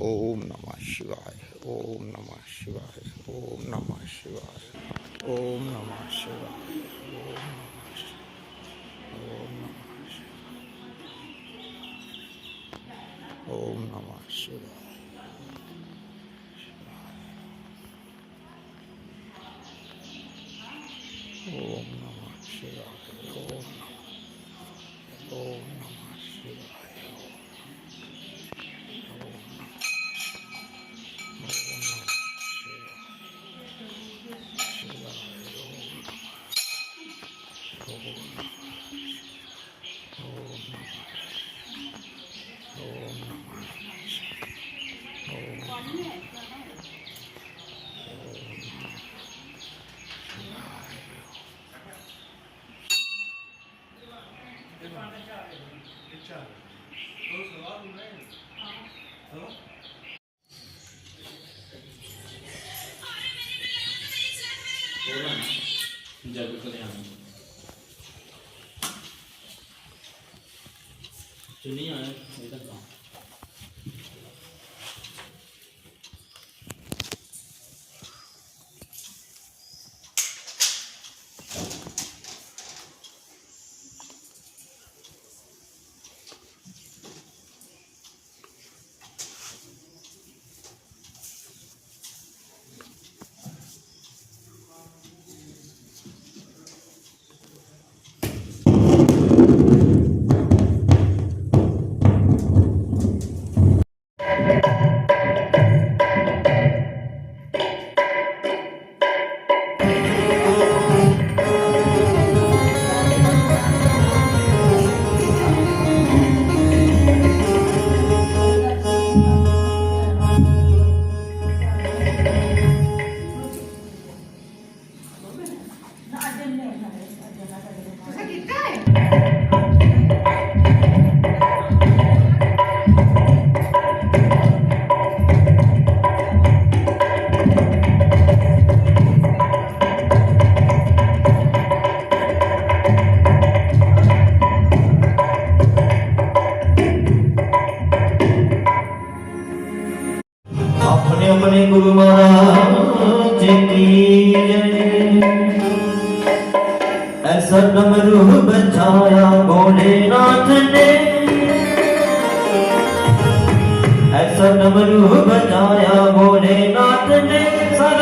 ओम नमः शिवाय। ओम नमः शिवाय। ओम नमः शिवाय। ओम नमः शिवाय। ओम नमः शिवाय। ओम नमः शिवाय। ओम नमः शिवाय। ओम नमः शिवाय। ओम नमः शिवाय। जब कल्याण चुनी आए इधर का अपने अपने गुरु महाराज की जय। ऐसा डमरू बजाया भोलेनाथ ने, ऐसा डमरू बजाया भोलेनाथ ने सर,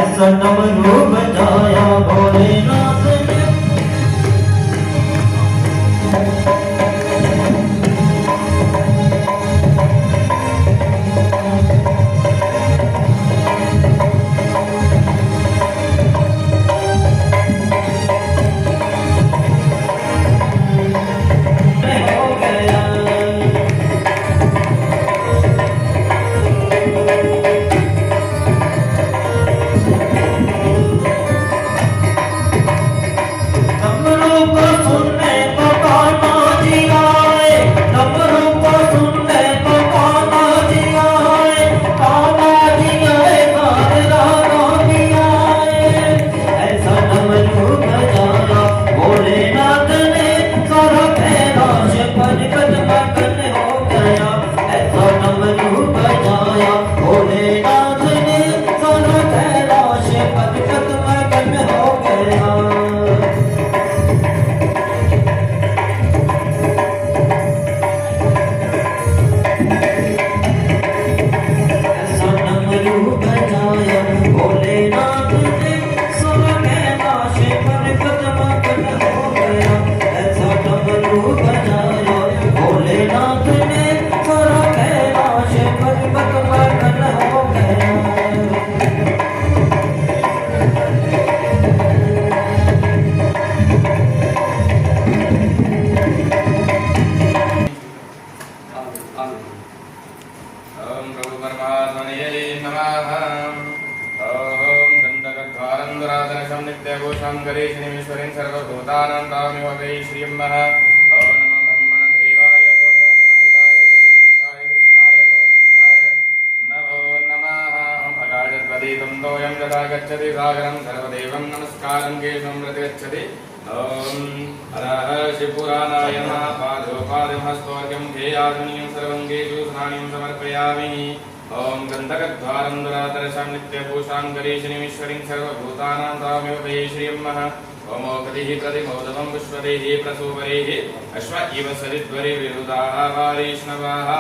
ऐसा डमरू बजाया भोलेनाथ ने। सर्वभूतानां तामिव वै श्रीयम्मः। ॐ नमो ब्रह्मदेवाय गो ब्रह्महिताय जगदीशाय कृष्णाय गोविन्दाय नमो नमः। अगाधद्वतीतं तोयं यथा गच्छति सागरं सर्वदेवं नमस्कारं केशवं प्रतिगच्छति ओम अरह शिवपुराणाय नमः पादोपादमस्तोर्घ्यं ध्येयाग्निं सर्वङ्गेषु स्नानं समर्पयामि ओम गन्धकद्वारं दुरादर्शं नित्यभूषां गरीशिनीश्वरीं सर्वभूतानां तामेव वै श्रियम्मः ओमोपतिः प्रतिमोदमं पुष्पदैः प्रसूवरैः अश्व इव सरिद्वरे विरुदाः वारीष्णवाः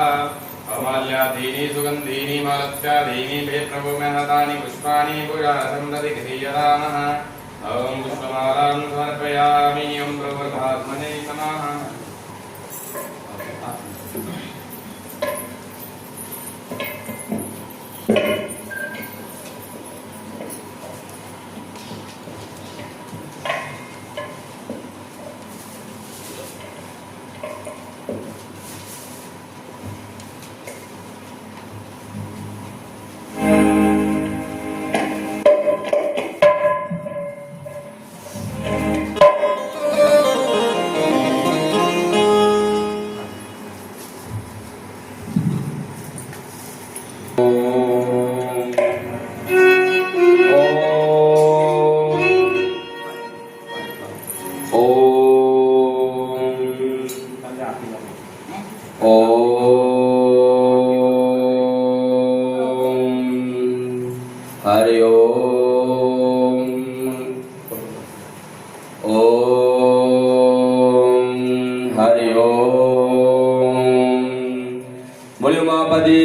अमाल्यादीनि सुगन्धीनि मालत्यादीनि प्रभुमहतानि पुष्पाणि पुरासं प्रतिगृह्यतामः ओम पुष्पमालां समर्पयामि ओम प्रवर्धात्मने नमः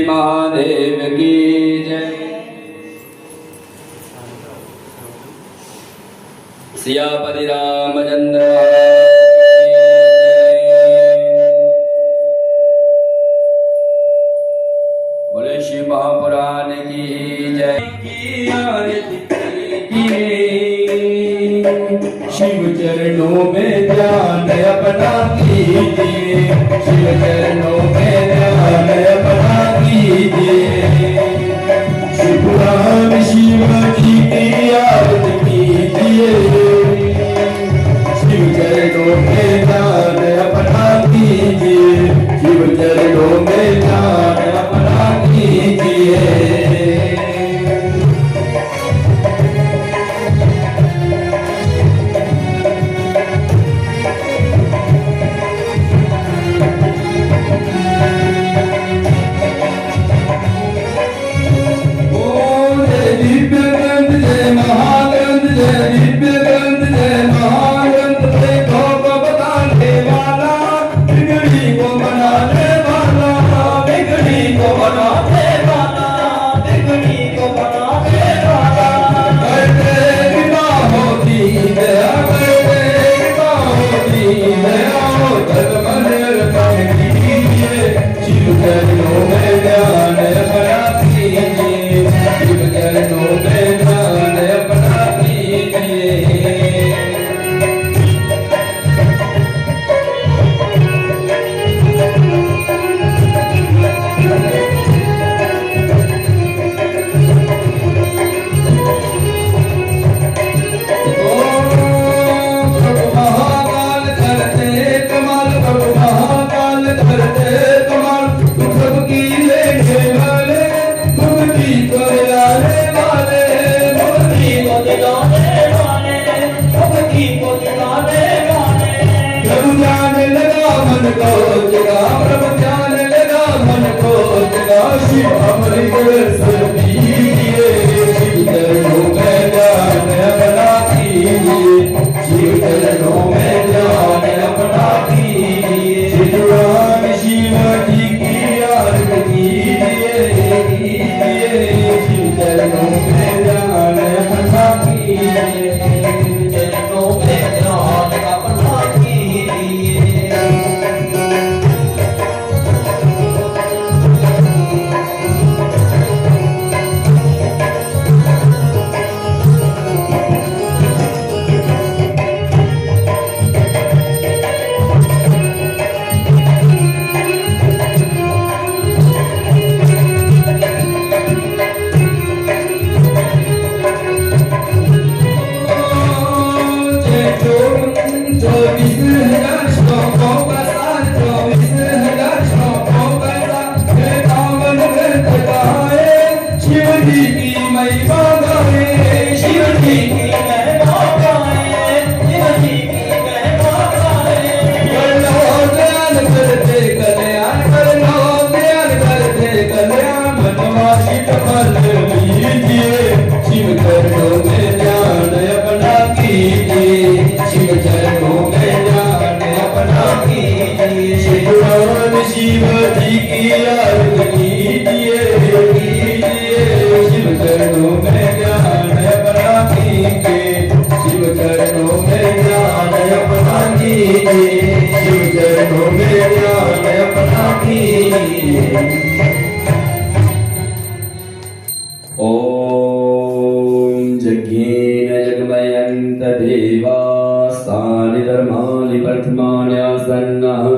महादेव की जय। सियापति रामचंद्र बोले शिव महापुराण की जय। शिव चरणों में ध्यान अपना कीजिए, शिव चरणों में ध्यान अपना कीजिए। शिवराम शिव जी की आरती कीजिए, शिव चरणों में ध्यान अपना कीजिए, शिव चरणों में ध्यान अपना कीजिए।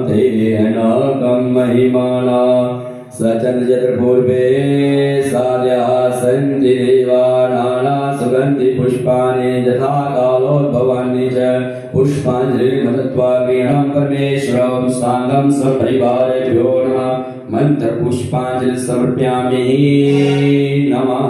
तेनाकं महिमाना सचन्द्रपूर्वे साद्या सन्ति देवा नाना सुगन्धि पुष्पाणि यथा कालोद्भवानि च पुष्पाञ्जलिर्मदत्वा गृहं परमेश्वरं साङ्गं सपरिवारेभ्यो नमः मन्त्रपुष्पाञ्जलि समर्पयामि नमः।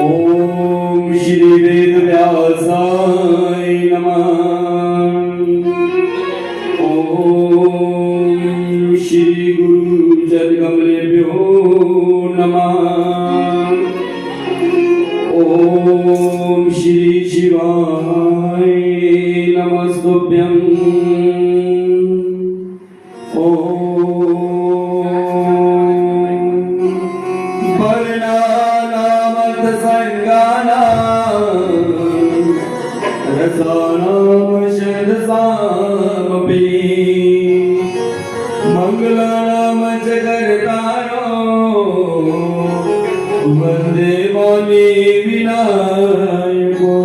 ओम श्री वेद व्यासाय नमः। ओम श्री गुरु जगमलेभ्यो नमः। ओम श्री शिवाय नमस्तुभ्यं। मंगलानाम जगर्तारो वंदे वाणी विनायको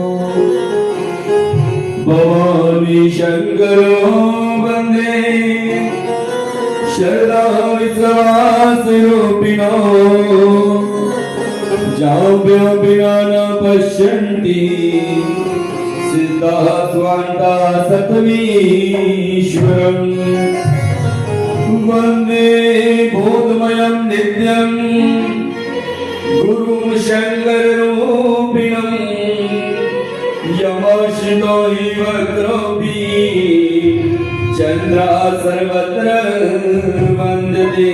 भवानी शंकरो वंदे शरदा विश्वास रूपिणो जाभ्यो बिना न पश्यन्ति सिद्धा स्वान्ता सत्त्वीश्वरम् वंदे बोधमयं नित्यं गुरुं शंकररूपिणं यमश्रितो हि वक्रोऽपि चन्द्रा सर्वत्र वन्दते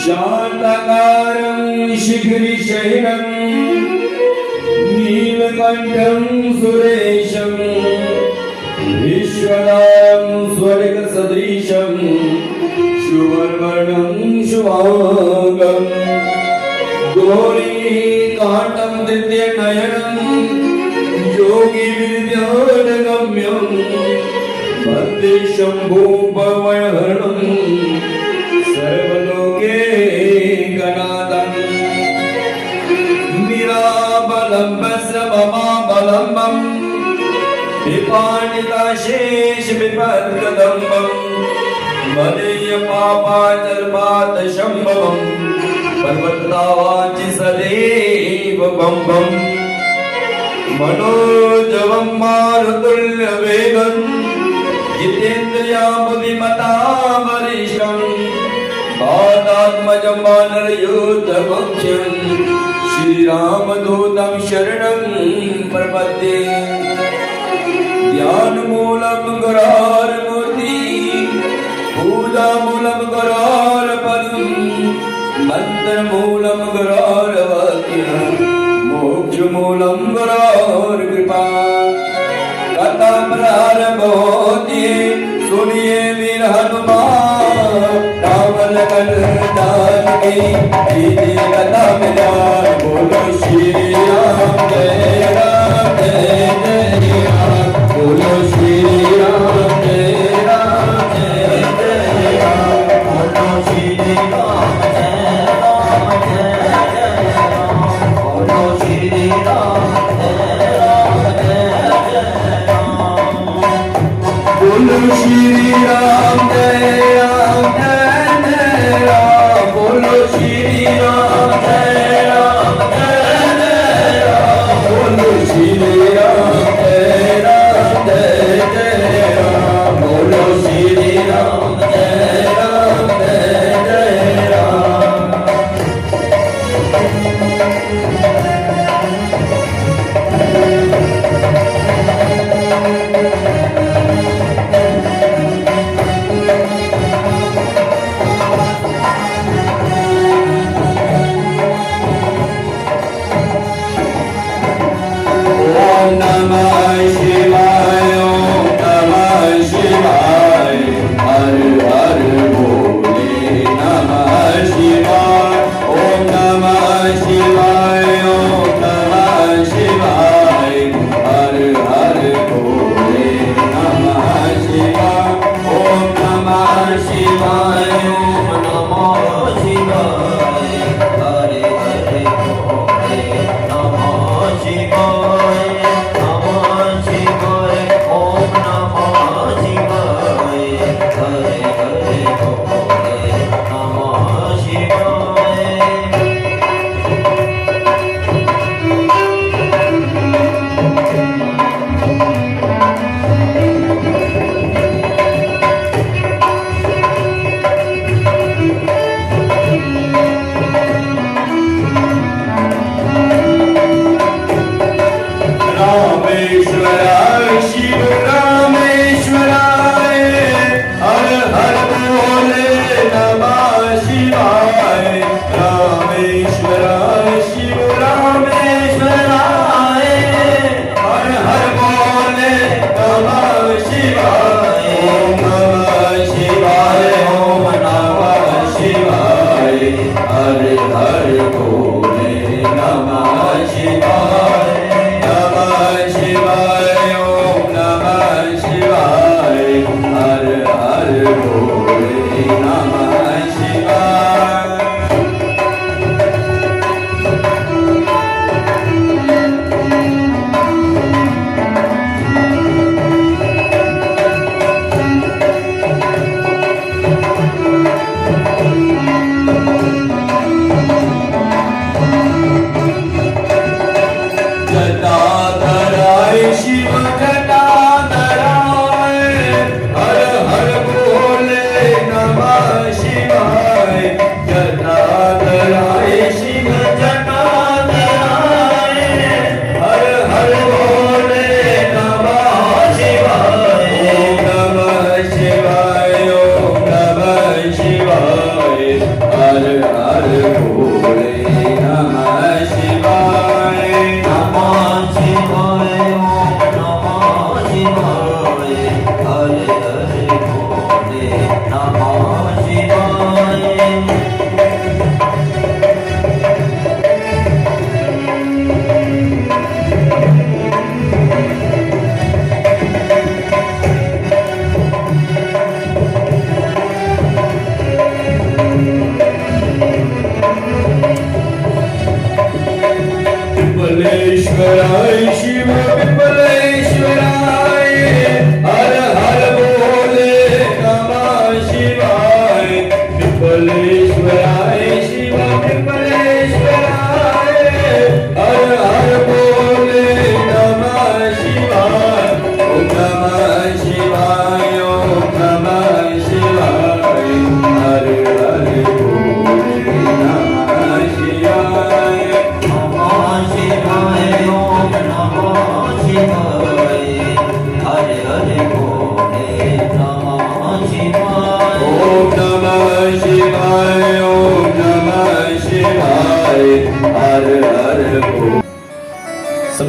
शान्ताकारं शिखरिशयनं नीलकण्ठं सुरेशं विश्वनाथं स्वर्गसदृशं शुभवर्णं शुभांगं गौरीकान्तं दिव्यनयनं योगिविद्यानगम्यं वन्दे शम्भुभवहरणं सर्वलोकैकनाथं मीराबलम्बस्रममाबलम्बम् विपाणिताशेष विपद्गदम्बं मदीय पापाचलपातशम्भवं पर्वतावाचि सदैव बम्बं मनोजवं मारुतुल्यवेगं जितेन्द्रियां बुद्धिमतां वरिष्ठं वातात्मजं वानरयोद्धमुख्यं श्रीरामदूतं शरणं प्रपद्ये ध्यान मूलम गरार मूर्ति पूजा मूलम गरार पदम मंत्र मूलम गरार वाक्य मोक्ष मूलम गरार कृपा कथा प्रारंभ होती सुनिए वीर हनुमान राम लखन जानकी सीते कथा मिला बोलो श्री राम जय राम जय जय राम बोलो श्री राम जय राम जय जय राम बोलो श्री राम जय राम जय जय राम बोलो श्री राम जय राम जय जय राम बोलो श्री राम जय राम जय जय राम बोलो श्री राम जय राम जय जय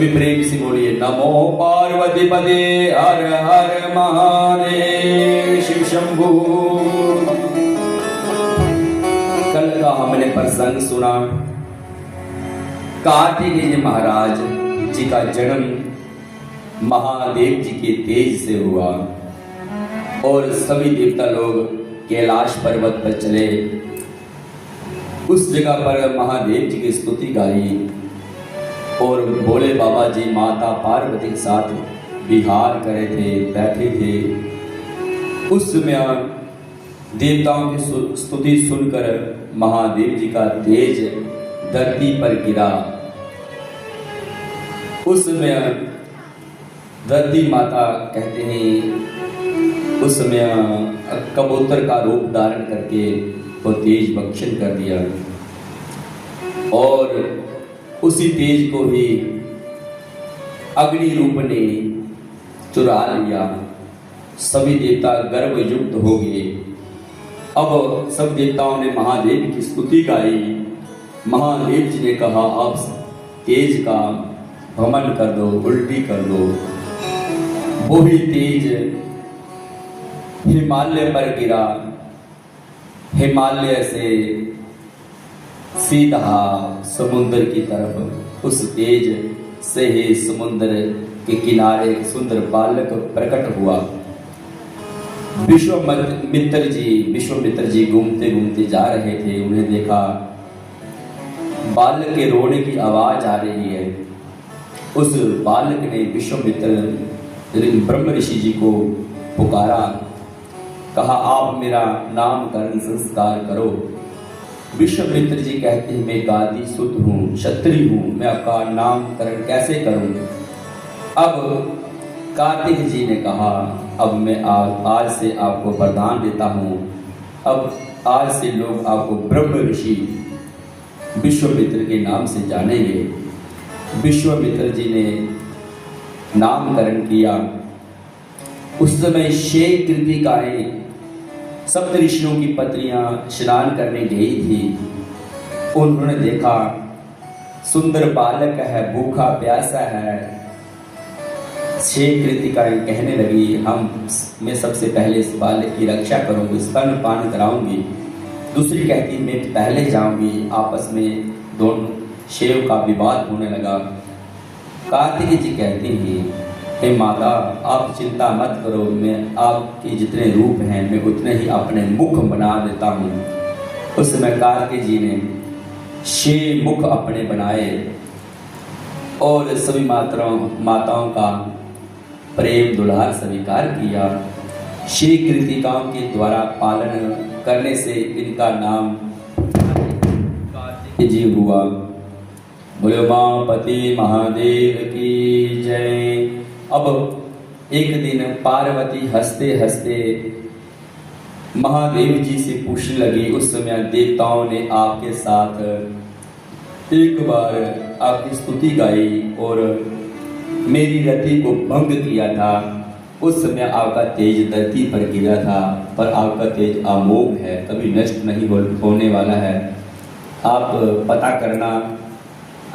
प्रेम से बोलिए नमो पार्वती पदे हर हर महादेव शिव शंभू। कल का हमने प्रसंग सुना, कार्तिकेय महाराज जी का जन्म महादेव जी के तेज से हुआ और सभी देवता लोग कैलाश पर्वत पर चले। उस जगह पर महादेव जी की स्तुति गाई और भोले बाबा जी माता पार्वती के साथ विहार करे थे, बैठे थे। उस समय देवताओं की स्तुति सुनकर महादेव जी का तेज धरती पर गिरा। उस समय धरती माता कहते हैं, उस समय कबूतर का रूप धारण करके वो तेज भक्षण कर दिया और उसी तेज को ही अग्नि रूप ने चुरा लिया। सभी देवता गर्वयुक्त हो गए। अब सब देवताओं ने महादेव की स्तुति गाई। महादेव जी ने कहा अब तेज का भ्रमण कर दो, उल्टी कर दो। वो ही तेज हिमालय पर गिरा। हिमालय से सीधा समुद्र की तरफ, उस तेज से ही समुद्र के किनारे सुंदर बालक प्रकट हुआ। विश्वामित्र जी घूमते घूमते जा रहे थे। उन्हें देखा बालक के रोने की आवाज आ रही है। उस बालक ने विश्वामित्र ब्रह्म ऋषि जी को पुकारा, कहा आप मेरा नामकरण संस्कार करो। विश्वामित्र जी कहते हैं मैं गादी सुत हूँ, क्षत्रिय हूँ, मैं आपका नामकरण कैसे करूँ। अब कार्तिक जी ने कहा अब मैं आज से आपको वरदान देता हूँ, अब आज से लोग आपको ब्रह्म ऋषि विश्वामित्र के नाम से जानेंगे। विश्वामित्र जी ने नामकरण किया। उस समय 6 कृतिकाएं सप्त ऋषियों की पत्नियां स्नान करने गई थी। उन्होंने देखा सुंदर बालक है, भूखा प्यासा है। 6 कृतिकाएं कहने लगी मैं सबसे पहले इस बालक की रक्षा करूंगी, स्तनपान कराऊंगी। दूसरी कहती मैं पहले जाऊंगी। आपस में दोनों शिव का विवाद होने लगा। कार्तिक जी कहते हैं हे माता आप चिंता मत करो, मैं आपके जितने रूप हैं मैं उतने ही अपने मुख बना देता हूँ। उस समय कार्तिक जी ने 6 मुख अपने बनाए और सभी माताओं का प्रेम दुलार स्वीकार किया। 6 कृतिकाओं के द्वारा पालन करने से इनका नाम कार्तिक जी हुआ। बोले उमापति महादेव की जय। अब एक दिन पार्वती हंसते हंसते महादेव जी से पूछने लगी। उस समय देवताओं ने आपके साथ एक बार आपकी स्तुति गाई और मेरी रति को भंग किया था। उस समय आपका तेज धरती पर गिरा था, पर आपका तेज अमोघ है, कभी नष्ट नहीं होने वाला है। आप पता करना,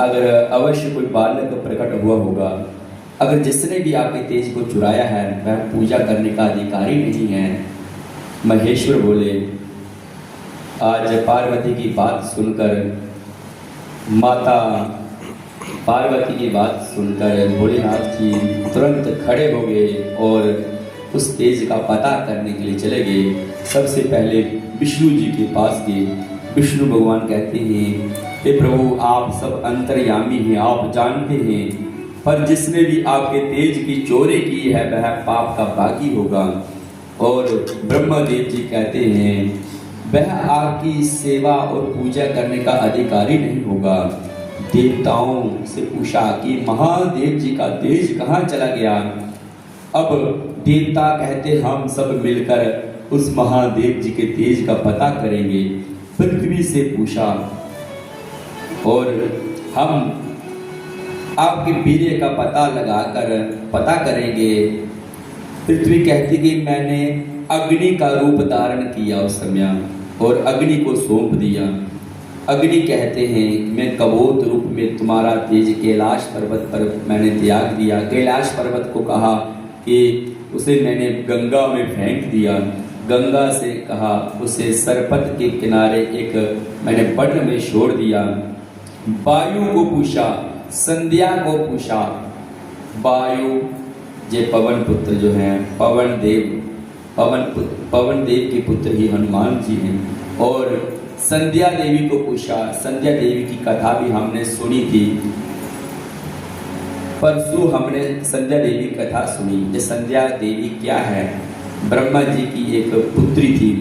अगर अवश्य कोई बालक प्रकट हुआ होगा, अगर जिसने भी आपके तेज को चुराया है वह पूजा करने का अधिकारी नहीं है। महेश्वर बोले। आज पार्वती की बात सुनकर माता पार्वती की बात सुनकर भोलेनाथ जी तुरंत खड़े हो गए और उस तेज का पता करने के लिए चले गए। सबसे पहले विष्णु जी के पास गए। विष्णु भगवान कहते हैं हे प्रभु आप सब अंतर्यामी हैं, आप जानते हैं, पर जिसने भी आपके तेज की चोरी की है वह पाप का भागी होगा। और ब्रह्मदेव जी कहते हैं वह आपकी सेवा और पूजा करने का अधिकारी नहीं होगा। देवताओं से पूछा कि महादेव जी का तेज कहाँ चला गया। अब देवता कहते हम सब मिलकर उस महादेव जी के तेज का पता करेंगे। पृथ्वी से पूछा और हम आपके वीर्य का पता करेंगे। पृथ्वी कहती कि मैंने अग्नि का रूप धारण किया उस समय और अग्नि को सौंप दिया। अग्नि कहते हैं कि मैं कबूत रूप में तुम्हारा तेज कैलाश पर्वत पर मैंने त्याग दिया। कैलाश पर्वत को कहा कि उसे मैंने गंगा में फेंक दिया। गंगा से कहा उसे सरपत के किनारे एक मैंने वन में छोड़ दिया। वायु को पूछा, संध्या को पूछा। वायु ये पवन पुत्र जो हैं, पवन देव के पुत्र ही हनुमान जी हैं। और संध्या देवी को पूछा। संध्या देवी की कथा भी हमने सुनी थी, परसों हमने संध्या देवी की कथा सुनी। ये संध्या देवी क्या है? ब्रह्मा जी की एक पुत्री थी,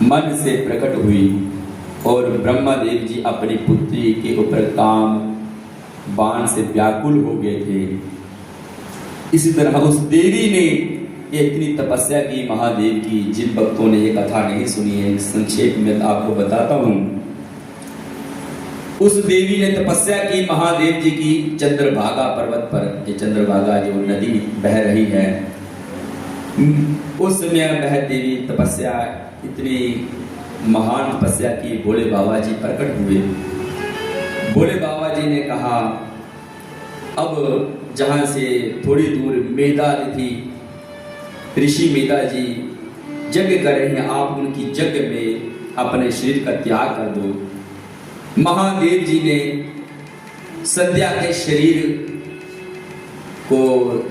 मन से प्रकट हुई और ब्रह्मा देव जी अपनी पुत्री के ऊपर काम बाण से व्याकुल हो गए थे। इसी तरह उस देवी ने इतनी तपस्या की महादेव की। जिन भक्तों ने ये कथा नहीं सुनी है, संक्षेप में आपको बताता हूं। उस देवी ने तपस्या की महादेव जी की चंद्रभागा पर्वत पर। ये चंद्रभागा जो नदी बह रही है, उस समय वह देवी तपस्या, इतनी महान तपस्या की। भोले बाबा जी प्रकट हुए। भोले बाबा जी ने कहा, अब जहां से थोड़ी दूर मेधा थी, ऋषि मेधा जी यज्ञ कर रहे हैं, आप उनकी यज्ञ में अपने शरीर का त्याग कर दो। महादेव जी ने संध्या के शरीर को,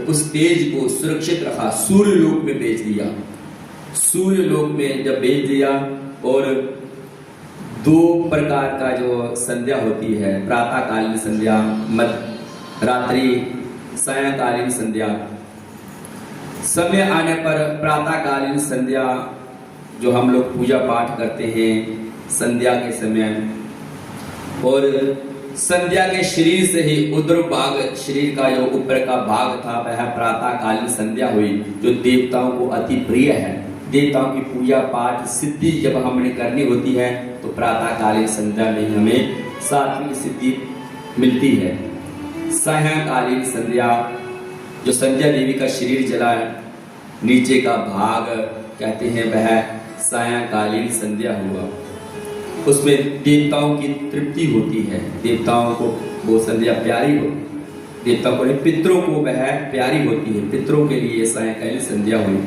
उस तेज को सुरक्षित रखा, सूर्य लोक में भेज दिया। सूर्य लोक में जब भेज दिया, और दो प्रकार का जो संध्या होती है, प्रातःकालीन संध्या, रात्रि सायंकालीन संध्या। समय आने पर प्रातःकालीन संध्या जो हम लोग पूजा पाठ करते हैं संध्या के समय, और संध्या के शरीर से ही उदर भाग, शरीर का जो ऊपर का भाग था, वह प्रातःकालीन संध्या हुई, जो देवताओं को अति प्रिय है। देवताओं की पूजा पाठ सिद्धि जब हमने करनी होती है तो प्रातःकालीन संध्या में हमें सात्विक सिद्धि मिलती है। सायंकालीन संध्या, जो संध्या देवी का शरीर जला है, नीचे का भाग कहते हैं, वह सायंकालीन संध्या हुआ। उसमें देवताओं की तृप्ति होती है। देवताओं को वो संध्या प्यारी हो, देवताओं को, पितरों को वह प्यारी होती है। पितरों के लिए सायंकालीन संध्या हुई।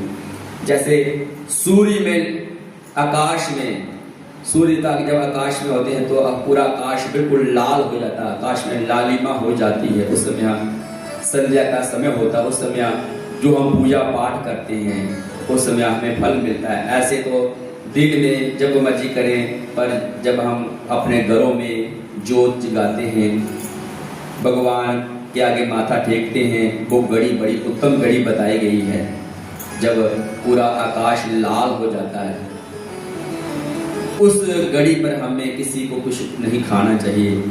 जैसे सूर्य में, आकाश में, सूर्य तक जब आकाश में होते हैं तो पूरा आकाश बिल्कुल लाल हो जाता है, आकाश में लालिमा हो जाती है। उस समय संध्या का समय होता है। उस समय जो हम पूजा पाठ करते हैं उस समय हमें फल मिलता है। ऐसे तो दिन में जब मर्जी करें, पर जब हम अपने घरों में जोत जगाते हैं, भगवान के आगे माथा टेकते हैं, वो घड़ी बड़ी उत्तम घड़ी बताई गई है, जब पूरा आकाश लाल हो जाता है। उस घड़ी पर हमें किसी को कुछ नहीं खाना चाहिए,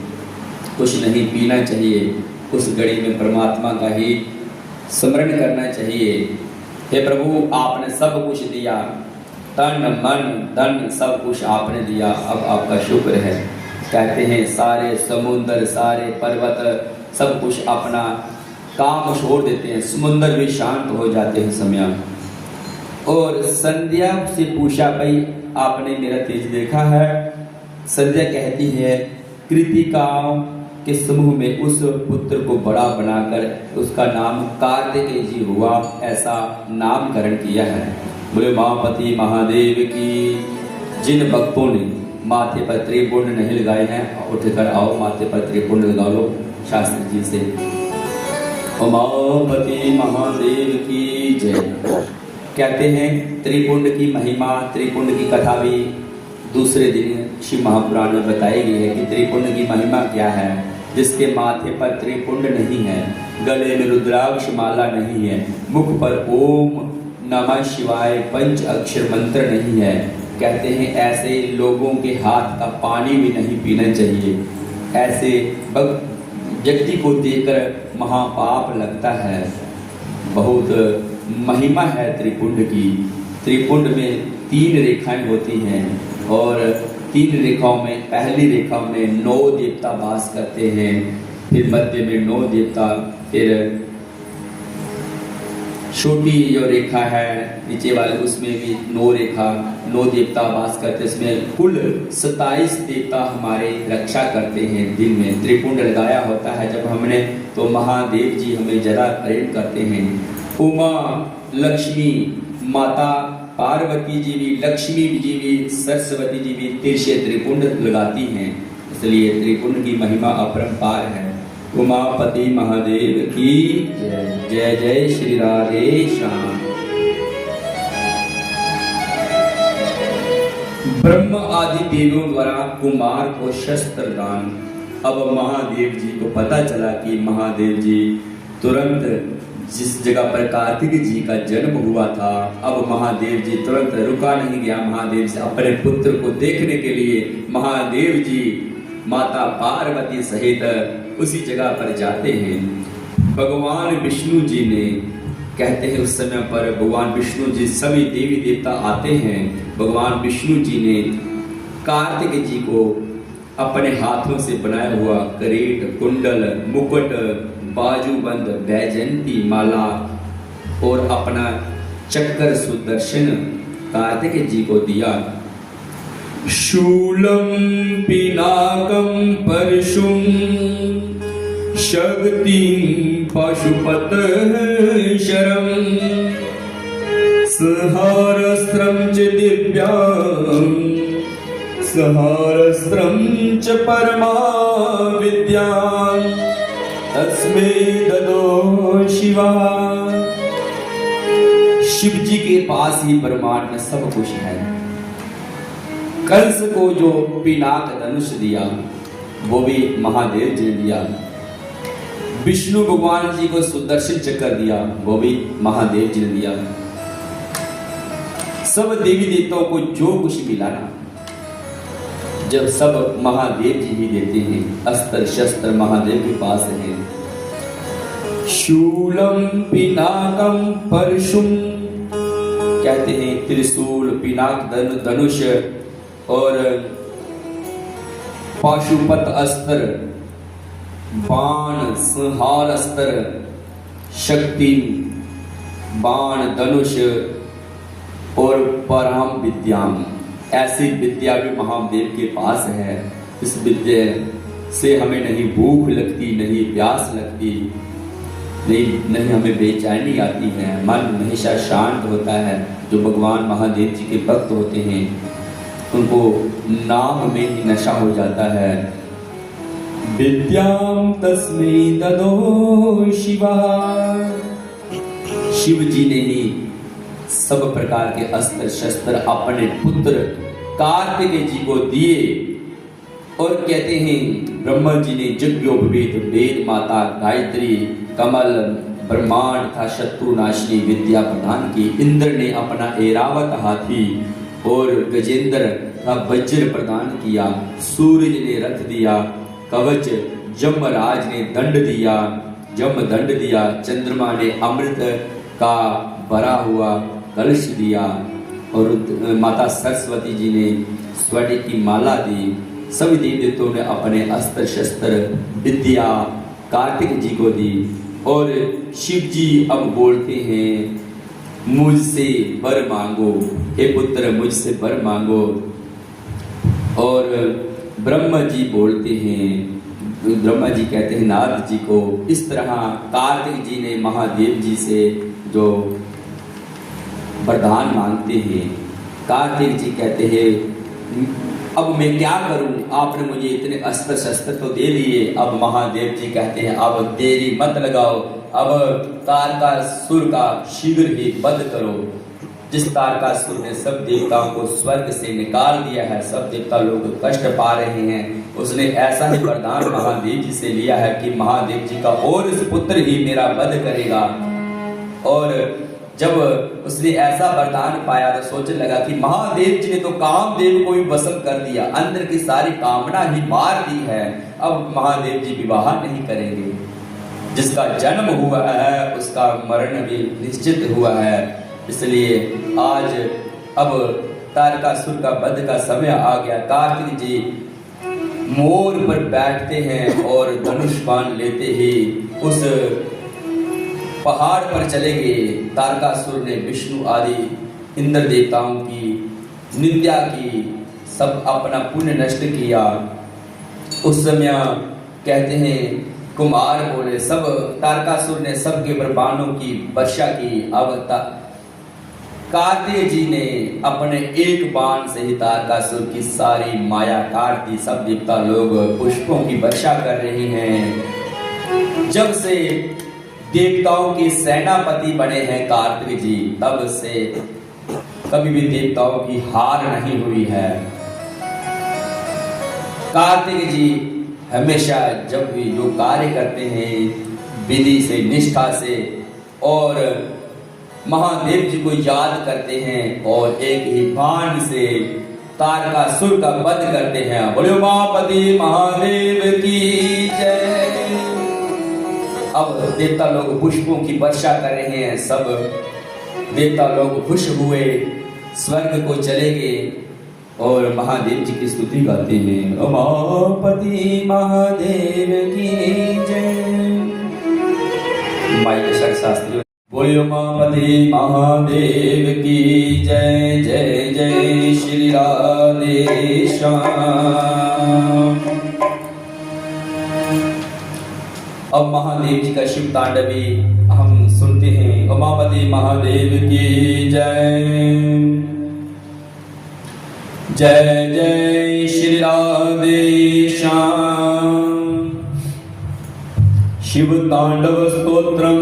कुछ नहीं पीना चाहिए। उस घड़ी में परमात्मा का ही स्मरण करना चाहिए। हे प्रभु, आपने सब कुछ दिया, तन मन धन सब कुछ आपने दिया, अब आपका शुक्र है। कहते हैं सारे समुद्र, सारे पर्वत, सब कुछ अपना काम छोड़ देते हैं, समुद्र भी शांत हो जाते हैं समय। और संध्या से पूछा, भाई आपने मेरा तेज देखा है? संध्या कहती है, कृतिकाओं के समूह में उस पुत्र को बड़ा बनाकर उसका नाम कार्तिकेय जी हुआ, ऐसा नामकरण किया है। बोले महापति महादेव की। जिन भक्तों ने माथे पर त्रिपुंड नहीं लगाए हैं, उठकर आओ, माथे पर त्रिपुंड लगा लो शास्त्री जी से। उमापति महादेव की जय। कहते हैं त्रिपुंड की महिमा, त्रिपुंड की कथा भी दूसरे दिन शिव महापुराण में बताई गई है कि त्रिपुंड की महिमा क्या है। जिसके माथे पर त्रिपुंड नहीं है, गले में रुद्राक्ष माला नहीं है, मुख पर ओम नमः शिवाय पंच अक्षर मंत्र नहीं है, कहते हैं ऐसे लोगों के हाथ का पानी भी नहीं पीना चाहिए। ऐसे व्यक्ति को देखकर महापाप लगता है। बहुत महिमा है त्रिपुंड की। त्रिपुंड में 3 रेखाएं होती हैं और 3 रेखाओं में, पहली रेखा में 9 देवता वास करते हैं, फिर मध्य में 9 देवता, फिर छोटी जो रेखा है नीचे वाले उसमें भी 9 रेखा 9 देवता वास करते हैं। इसमें कुल 27 देवता हमारे रक्षा करते हैं। दिन में त्रिपुंड लगाया होता है जब हमने, तो महादेव जी हमें जरा प्रेम करते हैं। उमा लक्ष्मी माता पार्वती जी भी, लक्ष्मी जी भी, सरस्वती जी भी तिरछे त्रिपुंड लगाती हैं, इसलिए त्रिपुंड की महिमा अपरंपार है। उमापति महादेव की जय। जय जय श्री राधे श्याम। ब्रह्म आदि देवों द्वारा कुमार को शस्त्र दान। अब महादेव जी को पता चला कि महादेव जी तुरंत जिस जगह पर कार्तिक जी का जन्म हुआ था, अब महादेव जी तुरंत रुका नहीं गया। महादेव से अपने पुत्र को देखने के लिए महादेव जी माता पार्वती सहित उसी जगह पर जाते हैं। भगवान विष्णु जी ने, कहते हैं उस समय पर भगवान विष्णु जी, सभी देवी देवता आते हैं। भगवान विष्णु जी ने कार्तिक जी को अपने हाथों से बनाया हुआ करेट, कुंडल, मुकुट, बाजूबंद, वैजयंती माला और अपना चक्कर सुदर्शन कार्तिक जी को दिया। शूलम पिनाकम परशुम शक्ति पशुपत शरम संहारस्त्रम च दिव्याम संहारस्त्रम च परमा विद्या तस्मै ददो शिवा। शिव जी के पास ही ब्रह्मांड में सब कुछ है। कंस को जो पिनाक धनुष दिया वो भी महादेव जी ने दिया। विष्णु भगवान जी को सुदर्शन चक्र दिया वो भी महादेव जी ने दिया। सब देवी देवताओं को जो कुछ मिला ना, जब सब महादेव जी ही देते हैं। अस्त्र शस्त्र महादेव के पास है। शूलम पिनाकम परशुम, कहते हैं त्रिशूल, पिनाक, धनुष और पाशुपत अस्त्र, बाण, संहार अस्त्र, शक्ति बाण, धनुष और परम विद्याम, ऐसी विद्या भी महादेव के पास है। इस विद्या से हमें नहीं भूख लगती, नहीं प्यास लगती, नहीं हमें बेचैनी आती है। मन हमेशा शांत होता है। जो भगवान महादेव जी के भक्त होते हैं उनको नाम में ही नशा हो जाता है। विद्याम तस्मै ददो शिवा। शिव जी ने ही सब प्रकार के अस्त्र शस्त्र अपने पुत्र कार्तिक जी को दिए। और कहते हैं ब्रह्मा जी ने यज्ञोपवीत वेद माता गायत्री, कमल, ब्रह्मांड तथा शत्रुनाशिनी विद्या प्रदान की। इंद्र ने अपना ऐरावत हाथी और गजेंद्र का वज्र प्रदान किया। सूरज ने रथ दिया, कवच, यमराज ने दंड दिया, जम दंड दिया। चंद्रमा ने अमृत का भरा हुआ कलश दिया और माता सरस्वती जी ने स्वर्ण की माला दी। सभी देवी देवताओं ने अपने अस्त्र शस्त्र विद्या कार्तिक जी को दी। और शिव जी अब बोलते हैं मुझसे वर मांगो, हे पुत्र मुझसे वर मांगो। और ब्रह्मा जी बोलते हैं, ब्रह्मा जी कहते हैं नारद जी को। इस तरह कार्तिक जी ने महादेव जी से जो वरदान मांगते हैं, कार्तिक जी कहते हैं अब मैं क्या करूं, आपने मुझे इतने अस्त्र शस्त्र तो दे दिए। अब महादेव जी कहते हैं अब देरी मत लगाओ, अब तारकासुर का शीघ्र ही वध करो। जिस तारकासुर ने सब देवताओं को स्वर्ग से निकाल दिया है, सब देवता लोग कष्ट पा रहे हैं, उसने ऐसा ही वरदान महादेव जी से लिया है कि महादेव जी का और इस पुत्र ही मेरा वध करेगा। और जब उसने ऐसा वरदान पाया तो सोचने लगा कि महादेव जी ने तो कामदेव को भी वश कर दिया, अंदर की सारी कामना ही मार दी है, अब महादेव जी विवाह नहीं करेंगे। जिसका जन्म हुआ है उसका मरण भी निश्चित हुआ है। इसलिए आज अब तारकासुर का वध का समय आ गया। कार्तिक जी मोर पर बैठते हैं और धनुष बाण लेते ही उस पहाड़ पर चले गए। तारकासुर ने विष्णु आदि इंद्र देवताओं की निंदा की, सब अपना पुण्य नष्ट किया। उस समय कहते हैं कुमार बोले, सब तारकासुर ने सबके ऊपर बाणों की वर्षा की। अब कार्तिक जी ने अपने एक बाण से ही तारकासुर की सारी माया काट दी। सब देवता लोग पुष्पों की वर्षा कर रहे हैं। जब से देवताओं के सेनापति बने हैं कार्तिक जी, तब से कभी भी देवताओं की हार नहीं हुई है। कार्तिक जी हमेशा जब भी जो कार्य करते हैं विधि से, निष्ठा से और महादेव जी को याद करते हैं और एक ही बाण से तारकासुर का वध करते हैं। बोलो उमापति महादेव की जय। अब देवता लोग पुष्पों की वर्षा कर रहे हैं। सब देवता लोग खुश हुए, स्वर्ग को चले गए और महादेव जी की स्तुति गाते हैं। उमापति महादेव की जय। माइक शास्त्री बोलियो उमापति महादेव की जय। जय जय श्री राधे श्याम। अब महादेव जी का शिव तांडवी हम सुनते हैं। उमापति महादेव की जय। जय जय श्री राधे श्याम। शिव तांडव स्तोत्रम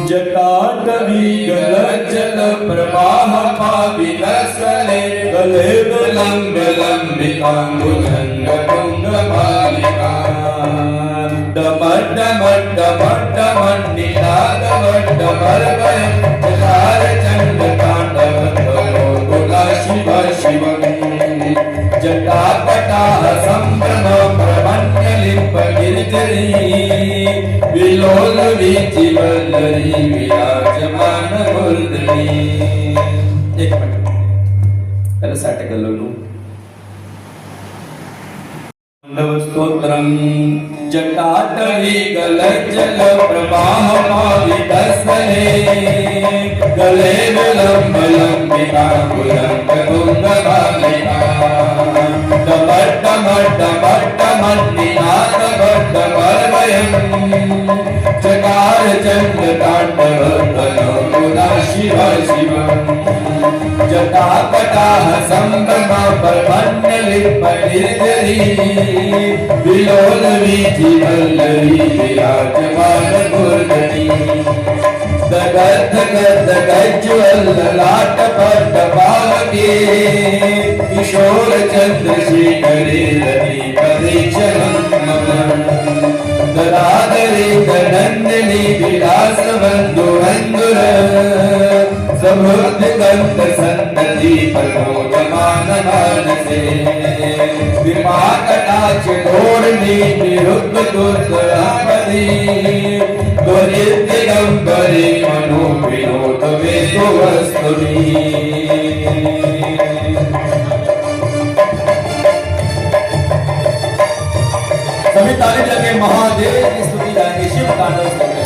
जटाटवी गलजल प्रवाह पाविलसले गले लंब लंबिकांगुलंग तुंग बालिका डमर डमर डमर डमर निनाद डमर भय जटार चंड तांडव गोला शिव शिव जटापटाः संभ्रम प्रमन्य लिप्प गिरिधरी विलोल वीचि वल्लरी विराजमान मुरली। एक मिनट पहले सेट कर लो। तांडव स्तोत्रम जटाटवी गलज्जल प्रवाह पावितस्सले गले लंब लंबिकांगुलंग तुंग बालिका डमर डमर डमर डमर निनाद डमरवयम् चकार चंद्र तांडव तनो गुणा शिव शिव जटापटाः संभ्रम प्रपन्न लिप्प गिरिधरी विलोल वीचि वल्लरी विराजमान मुरली दगध गद गज्ज्वल ललाट पट्ट पावके किशोर चंद्रशेखरे रति परीक्षणं दरादरे नंदिनी विलास बंधु बंधुर समृद्ध कंठ संतति प्रमोदमान मानसे कृपा कटाक्ष धोरणी निरुद्ध दुर्गरापदी त्वरित दिगंबरे मनो विनोद वेदो वस्तुनि। सभी ताली लगे महादेव की स्तुति गाएंगे। शिव तांडव स्तोत्र।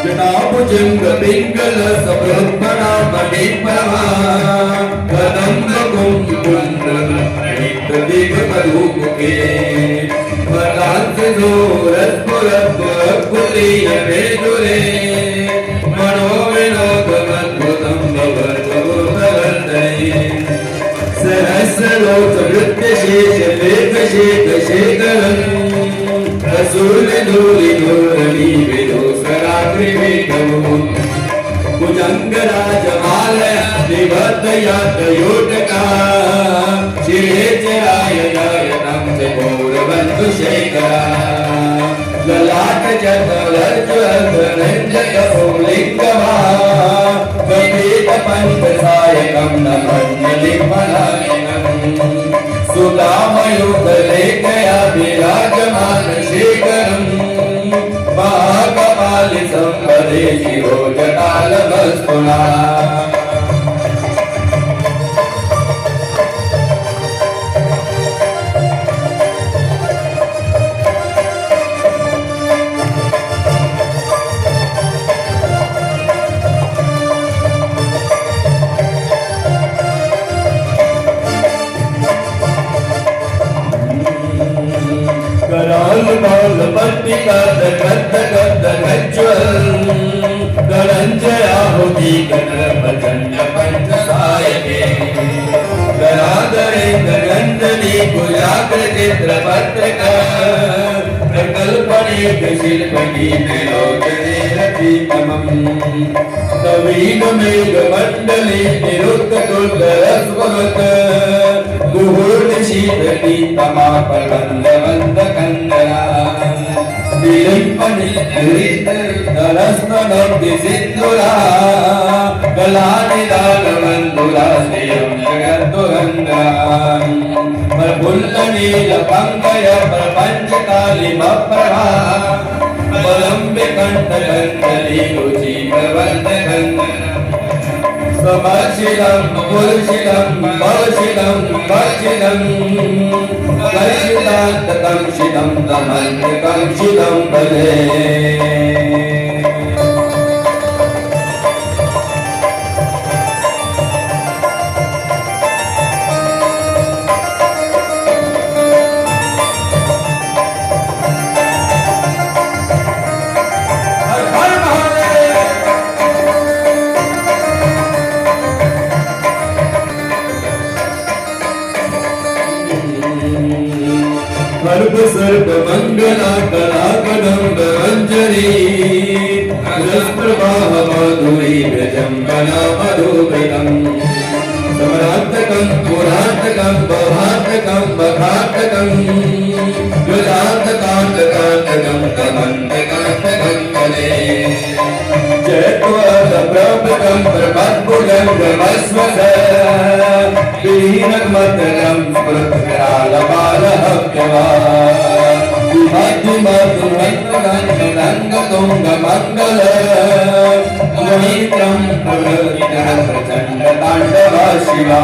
जटाभुजंग पिंगल सबृत्पणा मणिप्रभा कदम्ब कुंकुंड प्रदीप करूप के वरांस जो रसपुरप कुलीय वेदुरे मनोविनोद मद्भुतम भवद्भवतवर्तये सहस्रलोक नृत्य शेष वेद शेख शेखरम् रसूल धूलि धूलि विदोसराग्रि वेदम् कुजंग राजमालय निबद्धयात योटका शिरे चिराय जायतं च गौरवन्तु शेखरा ललाट जगलज्ज्वलरञ्जय पुल्लिङ्गमा कपेत पञ्चसायकं नमन्यलिपलायनम् सुदामयुगलेखया विराजमान संपदे शिरो जटालमस्तुना कराल बाल पट्टिका गद्द गद्द गज्ज्वल गणञ्जयाहुति गणप्रचण्ड पञ्चसायके गणाधरे गणञ्जनी कुजाग्रचित्रपत्रक प्रकल्पने शिल्पगीतलोचने रचितमम् नवीन मेघमण्डले निरुद्धकुलरस्वगत गुहुर्निशीतनी तमापकन्दवन्दकन्दना विलिम्पनि नरस्मनोक्ति सिन्धुरा कलानिदानवन्दुरा श्रियं जगद्दुरन्दा प्रफुल्लनील पङ्कज प्रपञ्चकालिमप्रभा प्रलम्बिकण्ठकन्दली रुचि प्रवर्तकन्दना समर्शिलं पुरुषिलं भवशिलं भक्षिलं कर्षितान्तकं शितं तमन्तकं शितं भजे सर्प मंगला कला कदम्ब अंजनी रसप्रवाह माधुरी व्यजंबना मधुव्रतम समरात्तकं पुरात्तकं बहात्तकं बखात्तकं युधात्तकान्तकान्तकं तमन्तकान्तकं कले जयत्वप्रभृतं प्रपद्भुजं ब्रह्मस्वस विहीनमतलं स्मृतकरालबालहव्यवा विमध्यमधुरङ्गतुङ्गमङ्गल गणित्रं प्रवृत्तिः प्रचण्डताण्डवा शिवा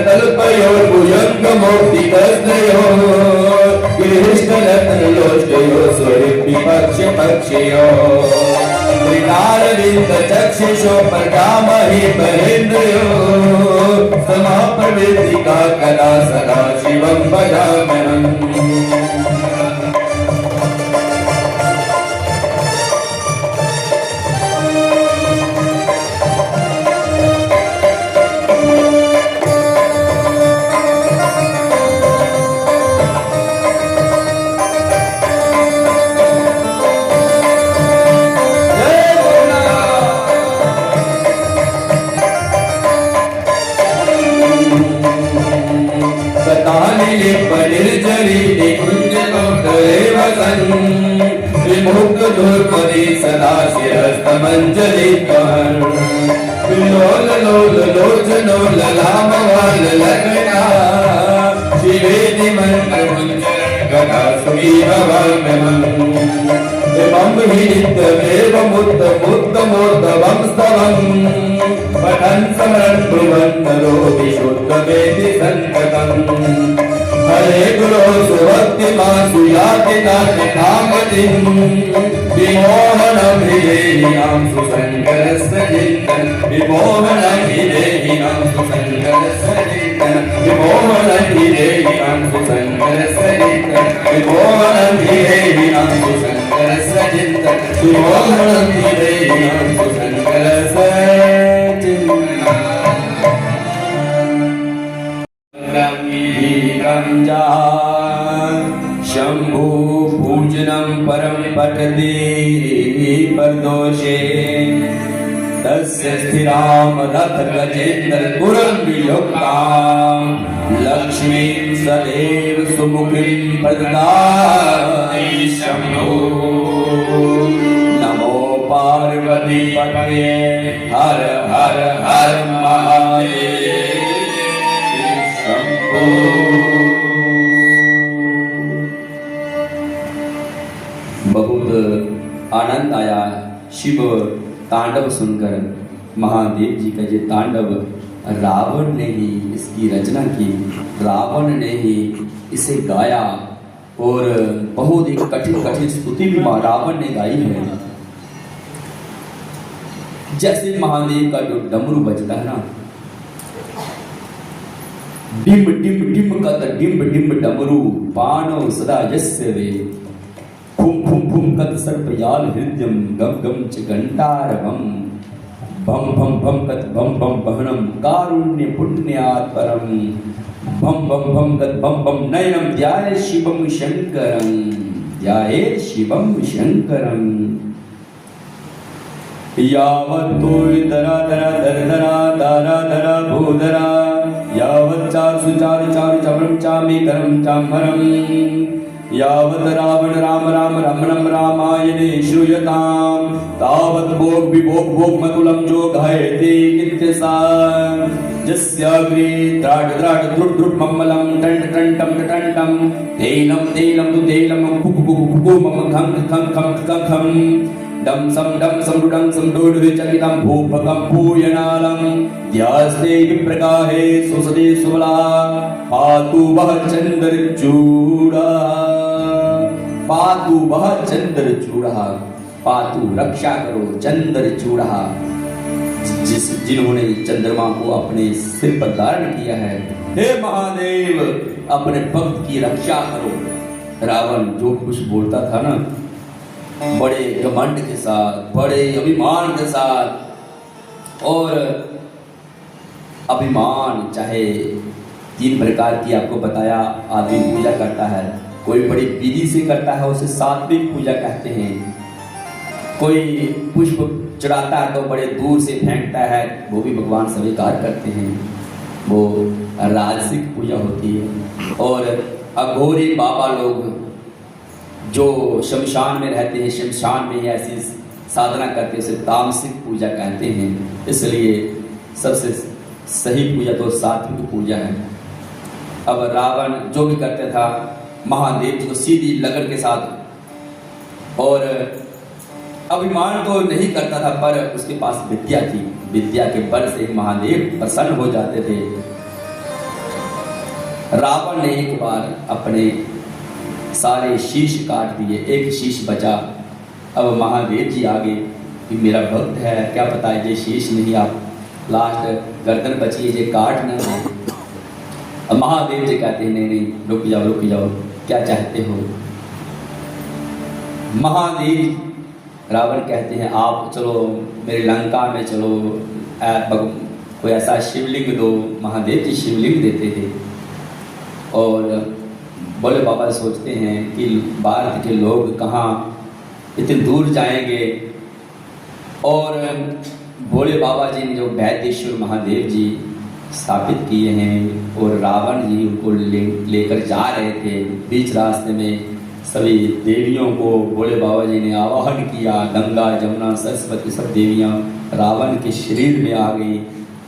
तल्पयोर भुजङ्गमूर्तिकस्त्रयोः गिरिष्ठरत्नलोष्टयोः स्वरिपिपक्षपक्षयोः त्रिनारविन्दचक्षुषो प्रजामहि महेन्द्रयोः समाप्रवृत्तिका कदा सदा शिवं भजाम्यहम् विमुक्तदुर्पदे सदा शिरस्तमञ्जलिकहर विलोल लोल लोचनो ललामवाल लग्ना शिवेदि मन्त्रमुञ्चरण गदा सुमीभवाम्यहम् इमं हि नित्यमेवमुत्तमुत्तमोर्धवं स्तवम् पठन् स्मरन् ब्रुवन् नरो विशुद्धमेति सन्ततम् हरे गुरो सुभक्तिमासु याति नाति कामतिम् विमोहनं हि देहिनां सुसङ्गरस्य चिन्तन विमोहनं हि देहिनां सुसङ्गरस्य चिन्तन विमोहनं हि देहिनां सुसङ्गरस्य चिन्तन विमोहनं हि देहिनां सुसङ्गरस्य चिन्तन विमोहनं हि देहिनां सुसङ्गरस्य चिन्तन शंभु पूजनं परम पठति पर दोषे तस्य स्थिराम रथ गजेन्द्र तुरंगयुक्तां लक्ष्मीं सदैव सुमुखीं प्रददाति शम्भो नमो पार्वती पतये हर हर हर महादेव शंभो। बहुत आनंद आया शिव तांडव सुनकर। महादेव जी का ये तांडव रावण ने ही इसकी रचना की, रावण ने ही इसे गाया और बहुत एक कठिन कठिन स्तुति भी रावण ने गाई है। जैसे महादेव का जो डमरू बजता है ना, डिम डिम डिम कत डिम डिम डमरू पानो सदा यस्य वे फुम फुम फुम कत सर्पयाल हृदयम गम गम च घंटारवम भम भम भम कत भम भम बहनम कारुण्य पुण्यात् परम भम भम भम कत भम भम नयनम ध्याये शिवम शंकरम ध्याये शिवम शंकरम यावत् तोय दरा दरा दर दरा दारा दरा भूधरा यावत् चारु चारु चारु चमरम चामी करम चामरम यावत् रावण राम राम रमणम रामायणे श्रूयताम तावत् भोग विभोग भोग मतुलम जो घायते नित्यसा जस्याग्रे त्राड त्राड द्रुड द्रुड मम्मलम टंट टंटम टंटम तेलम तेलम तु तेलम कुकु कुकु कुकु मम खम खम खम खम खम डम सम डुडम सम डोड विचलितम भूपकम पूयनालम ध्यास्ते विप्रकाहे सुसदे सुबला पातु वह चंद्रचूड़ा पातु वह चंद्रचूड़ा पातु रक्षा करो चंद्रचूड़ा जिन्होंने चंद्रमा को अपने सिर पर धारण किया है। हे महादेव अपने भक्त की रक्षा करो। रावण जो कुछ बोलता था ना, बड़े घमंड के साथ, बड़े अभिमान के साथ, और अभिमान चाहे 3 प्रकार की आपको बताया आदमी पूजा करता है। कोई बड़ी विधि से करता है, उसे सात्विक पूजा कहते हैं। कोई पुष्प चढ़ाता है तो बड़े दूर से फेंकता है, वो भी भगवान स्वीकार करते हैं, वो राजसिक पूजा होती है। और अघोरी बाबा लोग जो शमशान में रहते हैं, शमशान में ऐसी साधना करते हैं, उसे तामसिक पूजा कहते हैं। इसलिए सबसे सही पूजा तो सात्विक पूजा है। अब रावण जो भी करता था महादेव जी को सीधी लगन के साथ, और अभिमान तो नहीं करता था, पर उसके पास विद्या थी। विद्या के बल से महादेव प्रसन्न हो जाते थे। रावण ने एक बार अपने सारे शीश काट दिए, एक शीश बचा। अब महादेव जी आगे कि मेरा भक्त है, क्या पता है ये शीश नहीं, आप लास्ट गर्दन बची है, ये काट न है। अब महादेव जी कहते हैं नहीं नहीं रुक जाओ, क्या चाहते हो। महादेव रावण कहते हैं आप चलो मेरी लंका में चलो, कोई ऐसा शिवलिंग दो। महादेव जी शिवलिंग देते थे। और भोले बाबा सोचते हैं कि भारत के लोग कहाँ इतने दूर जाएंगे, और भोले बाबा जी ने जो वैद्येश्वर महादेव जी स्थापित किए हैं, और रावण जी उनको लेकर जा रहे थे। बीच रास्ते में सभी देवियों को भोले बाबा जी ने आवाहन किया। गंगा जमुना सरस्वती सब देवियाँ रावण के शरीर में आ गई,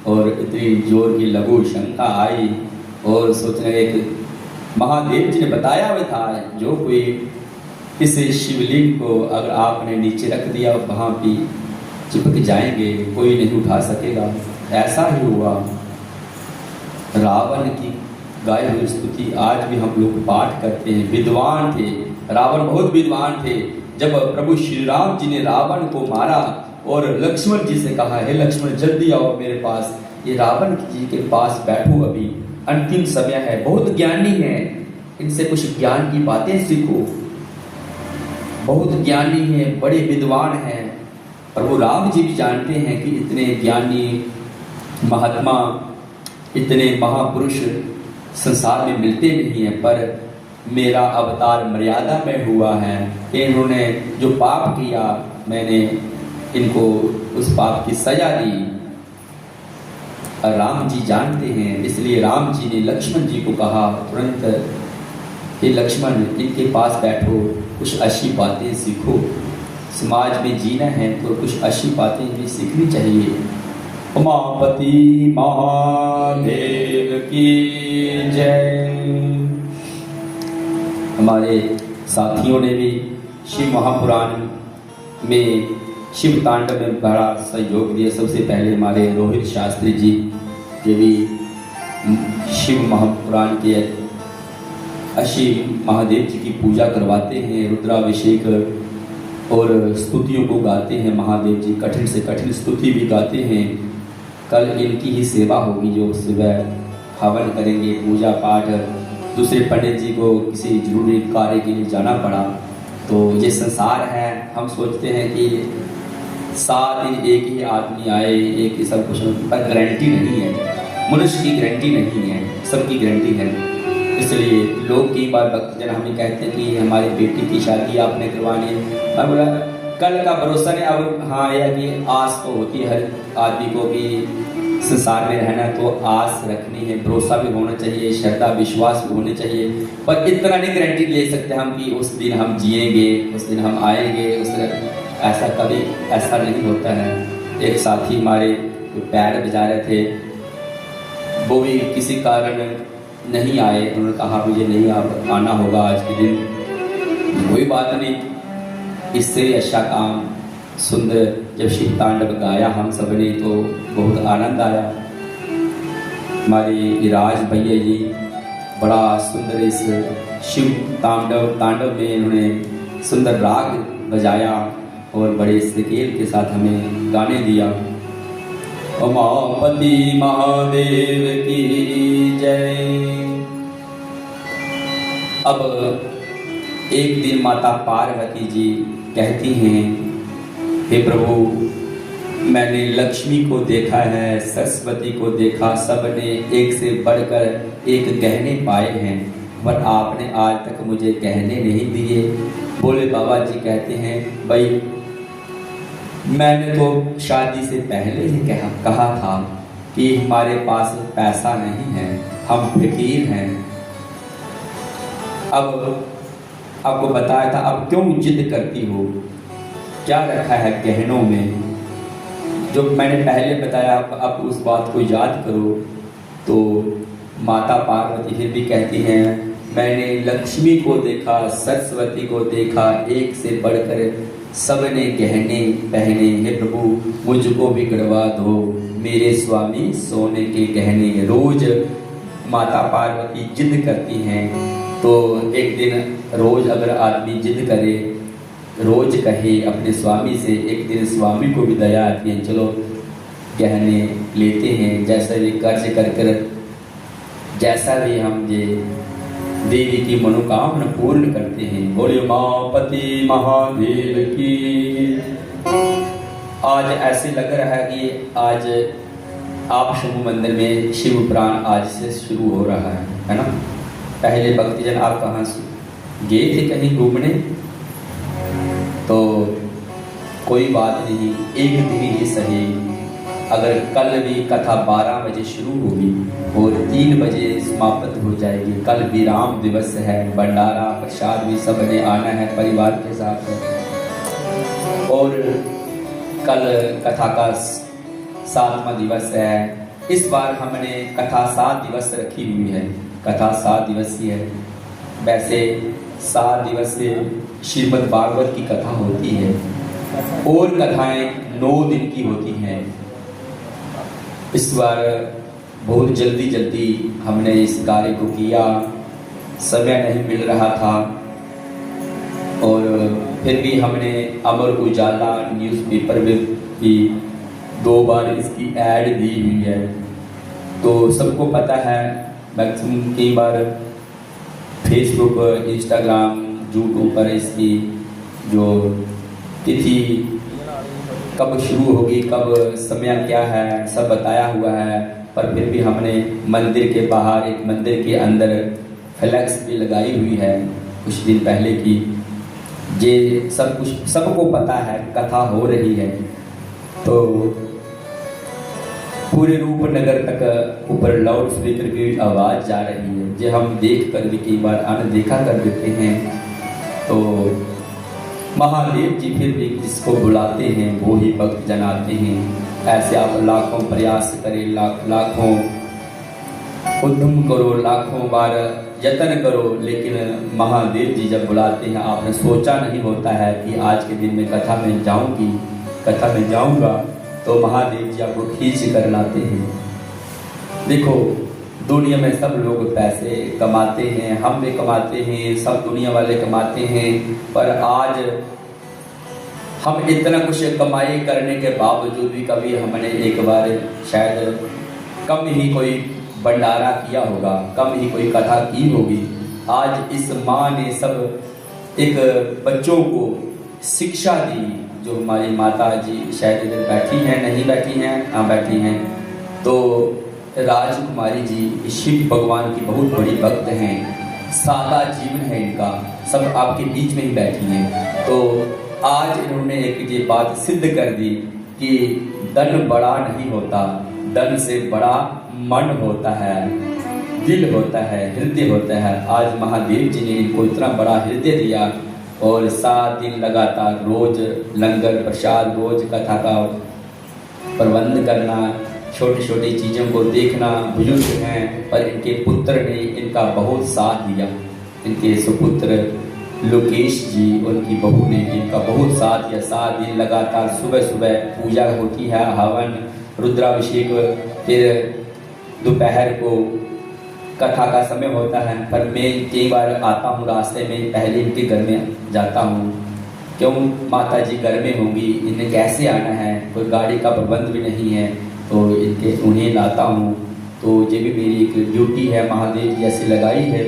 और इतनी जोर की लघु शंका आई, और सोचने एक महादेव जी ने बताया हुआ था जो कोई इस शिवलिंग को अगर आपने नीचे रख दिया वहाँ भी चिपक जाएंगे, कोई नहीं उठा सकेगा। ऐसा ही हुआ। रावण की गाई हुई स्तुति आज भी हम लोग पाठ करते हैं। विद्वान थे रावण, बहुत विद्वान थे। जब प्रभु श्री राम जी ने रावण को मारा और लक्ष्मण जी से कहा, हे लक्ष्मण जल्दी आओ मेरे पास, ये रावण जी के पास बैठो, अभी अंतिम समय है, बहुत ज्ञानी है, इनसे कुछ ज्ञान की बातें सीखो। बहुत ज्ञानी है, बड़े विद्वान हैं। प्रभु राम जी भी जानते हैं कि इतने ज्ञानी महात्मा, इतने महापुरुष संसार में मिलते नहीं हैं, पर मेरा अवतार मर्यादा में हुआ है कि इन्होंने जो पाप किया मैंने इनको उस पाप की सजा दी। और राम जी जानते हैं, इसलिए राम जी ने लक्ष्मण जी को कहा तुरंत, हे लक्ष्मण, इनके पास बैठो, कुछ अच्छी बातें सीखो। समाज में जीना है तो कुछ अच्छी बातें भी सीखनी चाहिए। उमापति महादेव की जय। हमारे साथियों ने भी शिव महापुराण में शिव तांडव में बड़ा सहयोग दिया। सबसे पहले हमारे रोहित शास्त्री जी, ये भी शिव महापुराण के शिव महादेव जी की पूजा करवाते हैं, रुद्राभिषेक और स्तुतियों को गाते हैं। महादेव जी कठिन से कठिन स्तुति भी गाते हैं। कल इनकी ही सेवा होगी, जो सुबह हवन करेंगे, पूजा पाठ। दूसरे पंडित जी को किसी जरूरी कार्य के लिए जाना पड़ा। तो ये संसार है, हम सोचते हैं कि 7 दिन एक ही आदमी आए, एक ही सब कुछ, पर गारंटी नहीं है। मनुष्य की गारंटी नहीं है, सबकी गारंटी है। इसलिए लोग कई बार भक्तजन हमें कहते हैं कि हमारी बेटी की शादी आपने करवानी है। मैं बोला कल का भरोसा नहीं। अब हाँ, यह कि आस तो होती है हर आदमी को कि संसार में रहना तो आस रखनी है, भरोसा भी होना चाहिए, श्रद्धा विश्वास भी होने चाहिए। पर इतना नहीं गारंटी ले सकते हम कि उस दिन हम जिएंगे, उस दिन हम आएंगे, उस दिन ऐसा कभी ऐसा नहीं होता है। एक साथी हमारे पैर बजा रहे थे, वो भी किसी कारण नहीं आए। उन्होंने कहा मुझे नहीं आना होगा आज के दिन। कोई बात नहीं, इससे अच्छा काम सुंदर जब शिव तांडव गाया हम सब ने तो बहुत आनंद आया। हमारे राज भैया जी बड़ा सुंदर इस शिव तांडव में इन्होंने सुंदर राग बजाया और बड़े स्केल के साथ हमें गाने दिया। उमापति महादेव की जय। अब एक दिन माता पार्वती जी कहती हैं, हे प्रभु, मैंने लक्ष्मी को देखा है, सरस्वती को देखा, सबने एक से बढ़कर एक गहने पाए हैं, पर आपने आज तक मुझे गहने नहीं दिए। बोले बाबा जी कहते हैं, भाई मैंने तो शादी से पहले ही कहा था कि हमारे पास पैसा नहीं है, हम फकीर हैं। अब आपको बताया था, अब क्यों जिद करती हो, क्या रखा है गहनों में? जो मैंने पहले बताया, अब उस बात को याद करो। तो माता पार्वती फिर भी कहती हैं, मैंने लक्ष्मी को देखा, सरस्वती को देखा, एक से बढ़कर सबने गहने पहने। हे प्रभु मुझको भी गड़वा दो, मेरे स्वामी सोने के गहने। रोज माता पार्वती जिद करती हैं। तो एक दिन रोज अगर आदमी जिद करे, रोज कहे अपने स्वामी से, एक दिन स्वामी को भी दया आती है, चलो गहने लेते हैं। जैसा भी कर्ज कर कर जैसा भी हम ये देवी की मनोकामना पूर्ण करते हैं। बोले उमापति महादेव की। आज ऐसे लग रहा है कि आज आप शंभु मंदिर में शिव पुराण आज से शुरू हो रहा है ना। पहले भक्तजन आप कहाँ गए थे कहीं घूमने, तो कोई बात नहीं, एक दिन ही सही। अगर कल भी कथा 12 बजे शुरू होगी और 3 बजे समाप्त हो जाएगी। कल विराम दिवस है, भंडारा प्रसाद भी सबने आना है परिवार के साथ। और कल कथा का 7वां दिवस है। इस बार हमने कथा 7 दिवस रखी हुई है, कथा 7 दिवसीय है। वैसे 7 दिवसीय श्रीमद् भागवत की कथा होती है और कथाएं 9 दिन की होती हैं। इस बार बहुत जल्दी हमने इस कार्य को किया, समय नहीं मिल रहा था। और फिर भी हमने अमर उजाला न्यूज़पेपर में भी 2 बार इसकी ऐड दी हुई है। तो सबको पता है, मैक्सिमम कई बार फेसबुक, इंस्टाग्राम, यूट्यूब पर इसकी जो तिथि कब शुरू होगी, कब समय क्या है, सब बताया हुआ है। पर फिर भी हमने मंदिर के बाहर, एक मंदिर के अंदर फ्लैक्स भी लगाई हुई है कुछ दिन पहले की। ये सब कुछ सबको पता है, कथा हो रही है। तो पूरे रूपनगर तक ऊपर लाउड स्पीकर की आवाज़ जा रही है, जो हम देख कर भी कई बार अनदेखा कर देते हैं। तो महादेव जी फिर भी जिसको बुलाते हैं वो ही भक्त जन आते हैं। ऐसे आप लाखों प्रयास करें, लाखों उद्यम करो, लाखों बार यत्न करो, लेकिन महादेव जी जब बुलाते हैं, आपने सोचा नहीं होता है कि आज के दिन में कथा में जाऊंगा, तो महादेव जी आपको खींच कर लाते हैं। देखो, दुनिया में सब लोग पैसे कमाते हैं, हम भी कमाते हैं, सब दुनिया वाले कमाते हैं, पर आज हम इतना कुछ कमाई करने के बावजूद भी कभी हमने एक बार शायद कम ही कोई भंडारा किया होगा, कम ही कोई कथा की होगी। आज इस माँ ने सब एक बच्चों को शिक्षा दी, जो हमारी माता जी शायद इधर बैठी हैं, नहीं बैठी हैं, हाँ बैठी हैं, तो राजकुमारी जी शिव भगवान की बहुत बड़ी भक्त हैं, सादा जीवन है इनका, सब आपके बीच में ही बैठी हैं। तो आज इन्होंने एक ये बात सिद्ध कर दी कि धन बड़ा नहीं होता, धन से बड़ा मन होता है, दिल होता है, हृदय होता है। आज महादेव जी ने इनको इतना बड़ा हृदय दिया और 7 दिन लगातार रोज लंगर प्रसाद, रोज कथा का प्रबंध करना, छोटी छोटी चीज़ों को देखना। बुजुर्ग हैं पर इनके पुत्र ने इनका बहुत साथ दिया, इनके सुपुत्र लोकेश जी, उनकी बहू ने इनका बहुत साथ दिया। 7 दिन लगातार सुबह सुबह पूजा होती है, हवन, रुद्राभिषेक, फिर दोपहर को कथा का समय होता है। पर मैं कई बार आता हूँ रास्ते में, पहले इनके घर में जाता हूँ, क्यों माता जी घर में होंगी, इन्हें कैसे आना है, कोई गाड़ी का प्रबंध भी नहीं है, तो उन्हें लाता हूँ। तो ये भी मेरी एक ड्यूटी है, महादेव जी ऐसे लगाई है।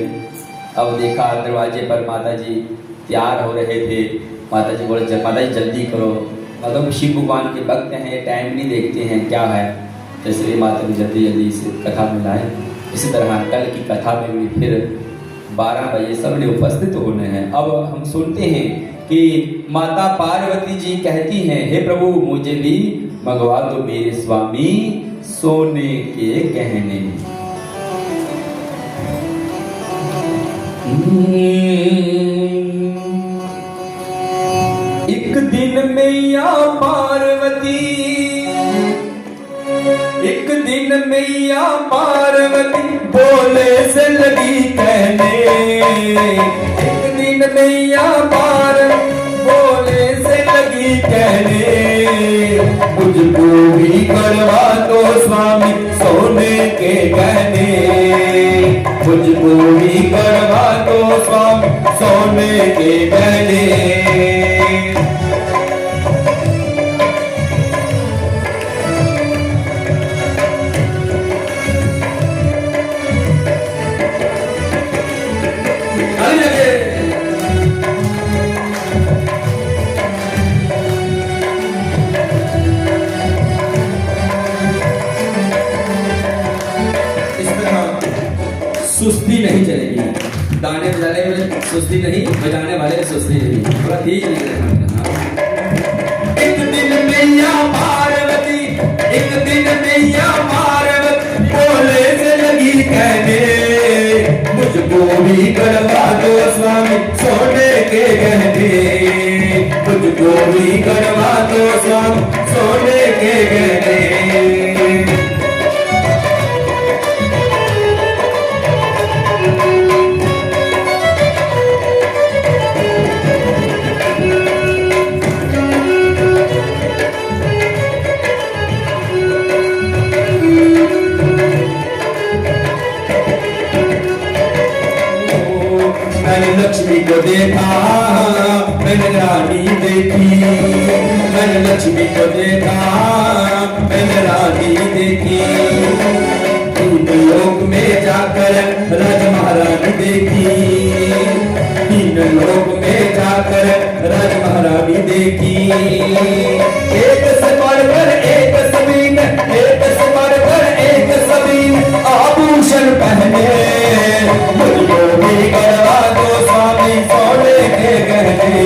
अब देखा दरवाजे पर माता जी तैयार हो रहे थे, माता जी बोले माता जी जल्दी करो, मतलब शिव भगवान के भक्त हैं, टाइम नहीं देखते हैं क्या है, तो इसलिए माता जी जल्दी जल्दी इस कथा में लाए। इसी तरह कल की कथा में भी फिर 12 बजे सबने उपस्थित होने हैं। अब हम सुनते हैं कि माता पार्वती जी कहती हैं, हे प्रभु मुझे भी मंगवा दो मेरे स्वामी सोने के गहने। एक दिन मैया पार्वती, एक दिन मैया पार्वती बोले से लगी कहने, एक दिन मैया पार्वती बोले से लगी कहने, मुझको भी करवा दो स्वामी सोने के गहने, मुझको भी करवा दो स्वामी सोने के गहने। सुस्ती नहीं चलेगी, गाने बजाने में सुस्ती नहीं, बजाने वाले सुस्ती नहीं, थोड़ा ठीक नहीं रहना। एक दिन मैया पार्वती, एक दिन मैया पार्वती बोले से लगी कहने, मुझको भी करवा दो स्वामी सोने के गहने, मुझको भी करवा दो स्वामी सोने के गहने। लक्ष्मी को देखा मैंने रानी देखी, मैंने लक्ष्मी को देखा मैंने रानी देखी, तीन लोक में जाकर राज महारानी देखी, तीन लोक में जाकर राज महारानी देखी। एक से बढ़कर एक समीन, एक से बढ़कर एक समीन आभूषण पहने, मुझको भी करवा दो स्वामी सोने के गहने,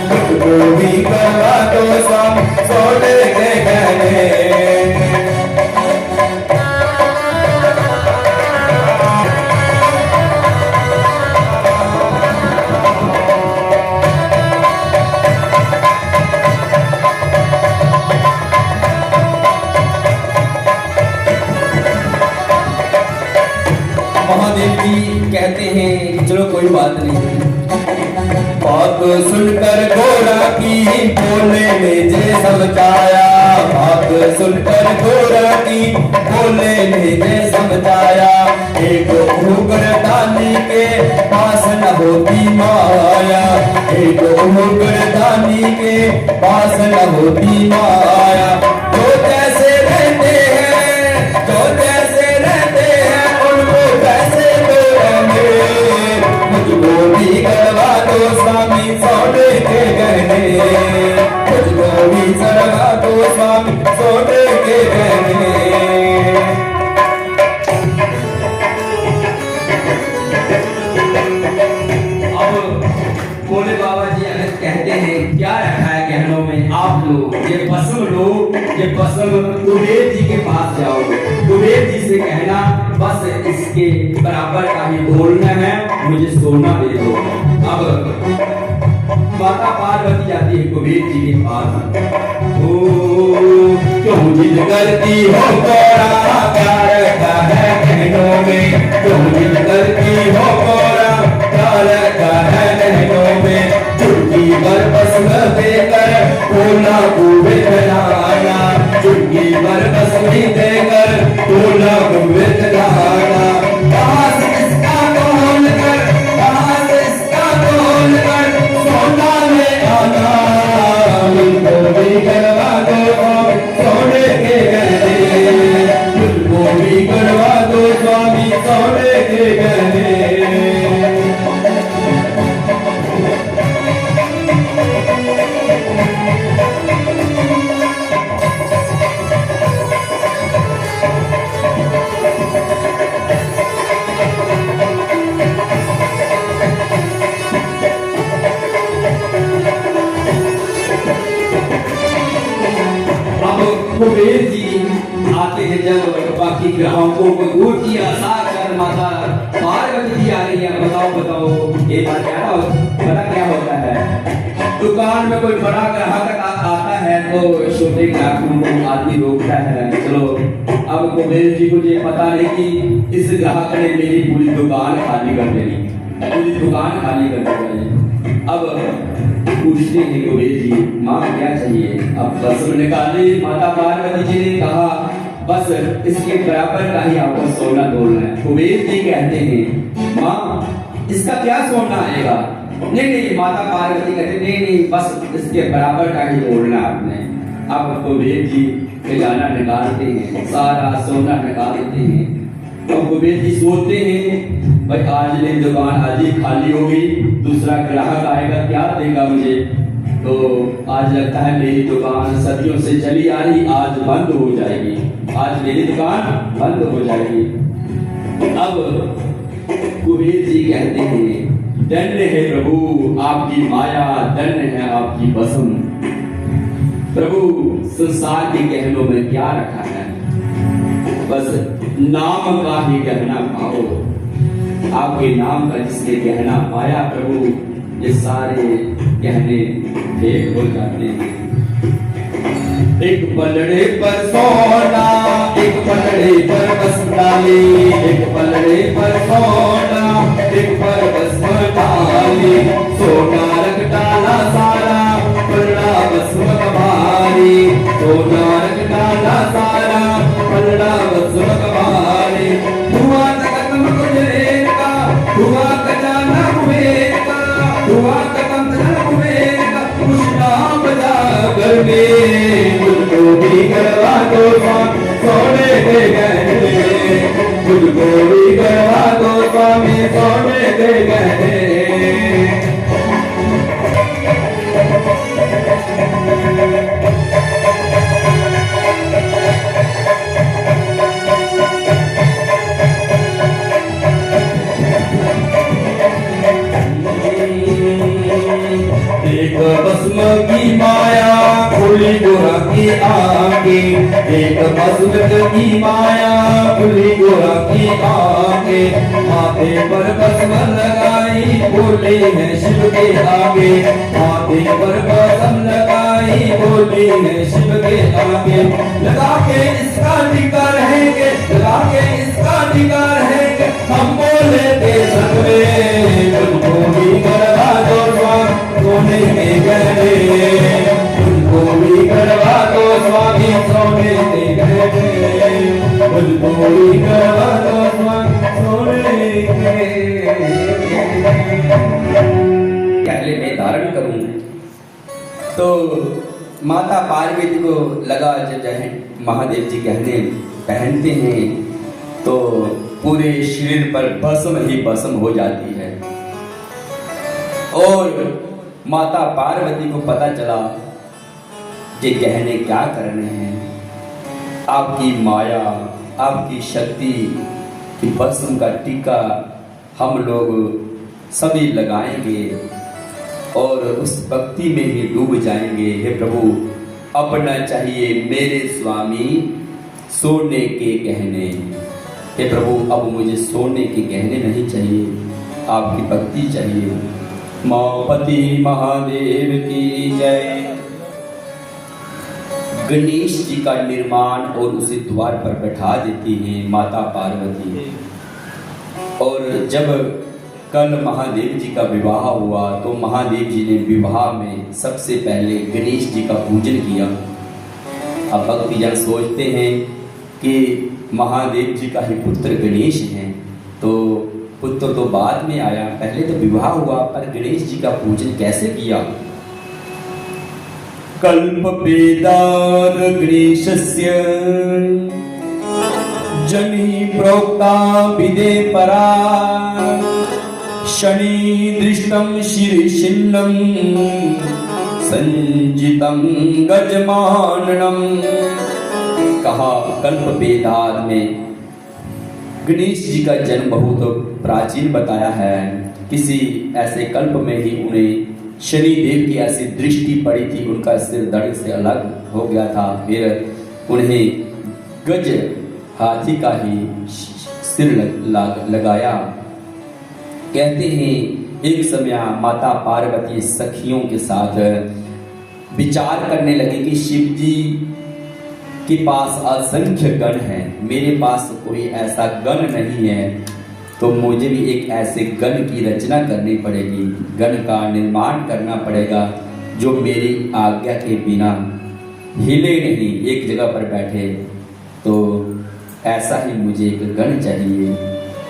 मुझको भी करवा दो स्वामी सोने के महादेव जी कहते हैं, चलो कोई बात नहीं। बात सुनकर गोरा की बोले में जे समझाया, बात सुनकर गोरा की बोले में जे समझाया, एक घूंघर डाली के पास न होती माया, एक घूंघर डाली के पास न होती माया। जो जैसे रहते हैं, जो जैसे रहते हैं उनको कैसे तोड़ेंगे, मुझको भी करवा दो स्वामी सोने के गहने, मुझको भी करवा दो स्वामी सोने के गहने। भोले बाबा जी कहते हैं क्या रखा है गहनों में, आप लो ये भस्म लो, ये भस्म कुबेर जी के पास जाओ, कुबेर जी से कहना बस इसके बराबर का ही बोलना है, मुझे सोना दे दो। अब माता पार्वती जाती है कुबेर जी के पास। ओ क्यों जिद करती हो गोरा, क्या रखा है गहनों में, क्यों जिद करती हो गोरा, क्या रखा है गहनों में। चुटकी पर भस्म देकर बोला कुबेर राजा, चुटकी पर भस्म देकर बोला कुबेर राजा। कहाँ से इसका तोल कर, कहाँ से इसका तोल कर सोना में आना, मुझको भी करवा दो सोने के गहने, मुझको भी करवा दो स्वामी सोने के गहने। कुबेर जी आते हैं जब बाकी ग्राहकों को दूर की आशा कर माता पार्वती जी आ रही है। बताओ बताओ ये बात क्या होता है। दुकान में कोई बड़ा ग्राहक आता है तो छोटे ग्राहकों को आदमी रोकता है। चलो अब कुबेर जी को ये पता नहीं कि इस ग्राहक ने मेरी पूरी दुकान खाली कर देनी, पूरी दुकान खाली कर देनी। अब पूछते हैं कुबेर जी माँ क्या चाहिए। अब भस्म निकाली, माता पार्वती जी ने कहा बस इसके बराबर का ही आपको सोना तोलना है। कुबेर जी कहते हैं माँ इसका क्या सोना आएगा। नहीं नहीं, माता पार्वती कहते नहीं नहीं बस इसके बराबर का ही तोलना आपने। अब कुबेर जी खजाना निकालते हैं, सारा सोना निकाल देते हैं। अब कुबेर जी सोचते हैं भाई आज मेरी दुकान आज ही खाली होगी, दूसरा ग्राहक आएगा क्या देगा मुझे। तो आज लगता है मेरी दुकान सदियों से चली आ रही आज बंद हो जाएगी, आज मेरी दुकान बंद हो जाएगी। अब कुबेर जी कहते हैं दंड है प्रभु आपकी माया, दंड है आपकी भस्म। प्रभु संसार के गहनों में क्या रखा है, बस नाम का ही गहना पाओ। आपके नाम का जिसने गहना पाया प्रभु, ये सारे गहने फेंक हो जाते हैं। एक पलड़े पर सोना, एक पलड़े पर बस डाली, एक पलड़े पर सोना, एक पर बस डाली। सोना रख डाला सारा, पलड़ा बस भारी, सोना रख डाला सारा, पलड़ा बस भारी। धुआं खत्म गुजरे का, धुआं खजाना कुबेर का, धुआं खत्म कुबेर का, कुछ नाम बजा घर में। मुझको भी करवा दो सोने के गहने, मुझको भी करवा दो स्वामी सोने के गहने। एक भस्म की माया खुली गोरा की आंखें, एक भस्म की माया खुली गोरा की आंखें। माथे पर भस्म लगाई बोली है शिव के आगे, माथे पर भस्म लगाई बोली है शिव के आगे। लगा के इसका टीका रहेंगे, लगा के इसका टीका रहेंगे, हम बोले के गहने, मुझको भी करवा दो स्वामी सोने के गहने, मुझको भी करवा दो स्वामी सोने के गहने में धारण करूं। तो माता पार्वती को लगा जब महादेव जी गहने पहनते हैं तो पूरे शरीर पर भस्म ही भस्म हो जाती है। और माता पार्वती को पता चला कि गहने क्या करने हैं, आपकी माया आपकी शक्ति की भस्म का टीका हम लोग सभी लगाएंगे और उस भक्ति में ही डूब जाएंगे। हे प्रभु, अपना चाहिए मेरे स्वामी सोने के गहने। हे प्रभु, अब मुझे सोने के गहने नहीं चाहिए, आपकी भक्ति चाहिए। मापति महादेव की जय। गणेश जी का निर्माण और उसे द्वार पर बैठा देती है माता पार्वती। और जब कल महादेव जी का विवाह हुआ तो महादेव जी ने विवाह में सबसे पहले गणेश जी का पूजन किया। अब भक्तजन सोचते हैं कि महादेव जी का ही पुत्र गणेश हैं, तो पुत्र तो बाद में आया, पहले तो विवाह हुआ, पर गणेश जी का पूजन कैसे किया? कल्प वेदार गणेशस्य जनि प्रोक्ता विदे परा, शनि दृष्टं शिरशिन्नं संजितं गजमाननम। कहा कल्प वेदार में गणेश जी का जन्म बहुत प्राचीन बताया है। किसी ऐसे कल्प में ही उन्हें शनि देव की ऐसी दृष्टि पड़ी थी, उनका सिर धड़ से अलग हो गया था। फिर उन्हें गज हाथी का ही सिर लगाया। कहते हैं एक समय माता पार्वती सखियों के साथ विचार करने लगे कि शिव जी के पास असंख्य गण हैं, मेरे पास कोई ऐसा गण नहीं है, तो मुझे भी एक ऐसे गण की रचना करनी पड़ेगी, गण का निर्माण करना पड़ेगा जो मेरी आज्ञा के बिना हिले नहीं, एक जगह पर बैठे। तो ऐसा ही मुझे एक गण चाहिए,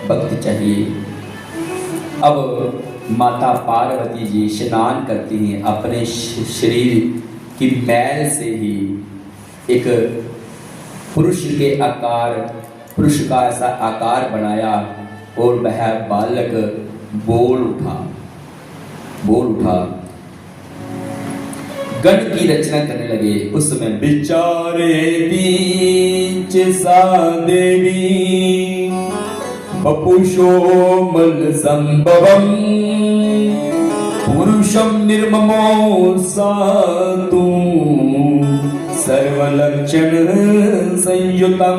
भक्त चाहिए। अब माता पार्वती जी स्नान करती हैं, अपने शरीर की मैल से ही एक पुरुष के आकार, पुरुष का ऐसा आकार बनाया और वह बालक बोल उठा। गण की रचना करने लगे। उस समय विचारे तीच सा देवी बपुषो मल संभवम, पुरुषम निर्ममो सातु सर्वलक्षण संयुतम।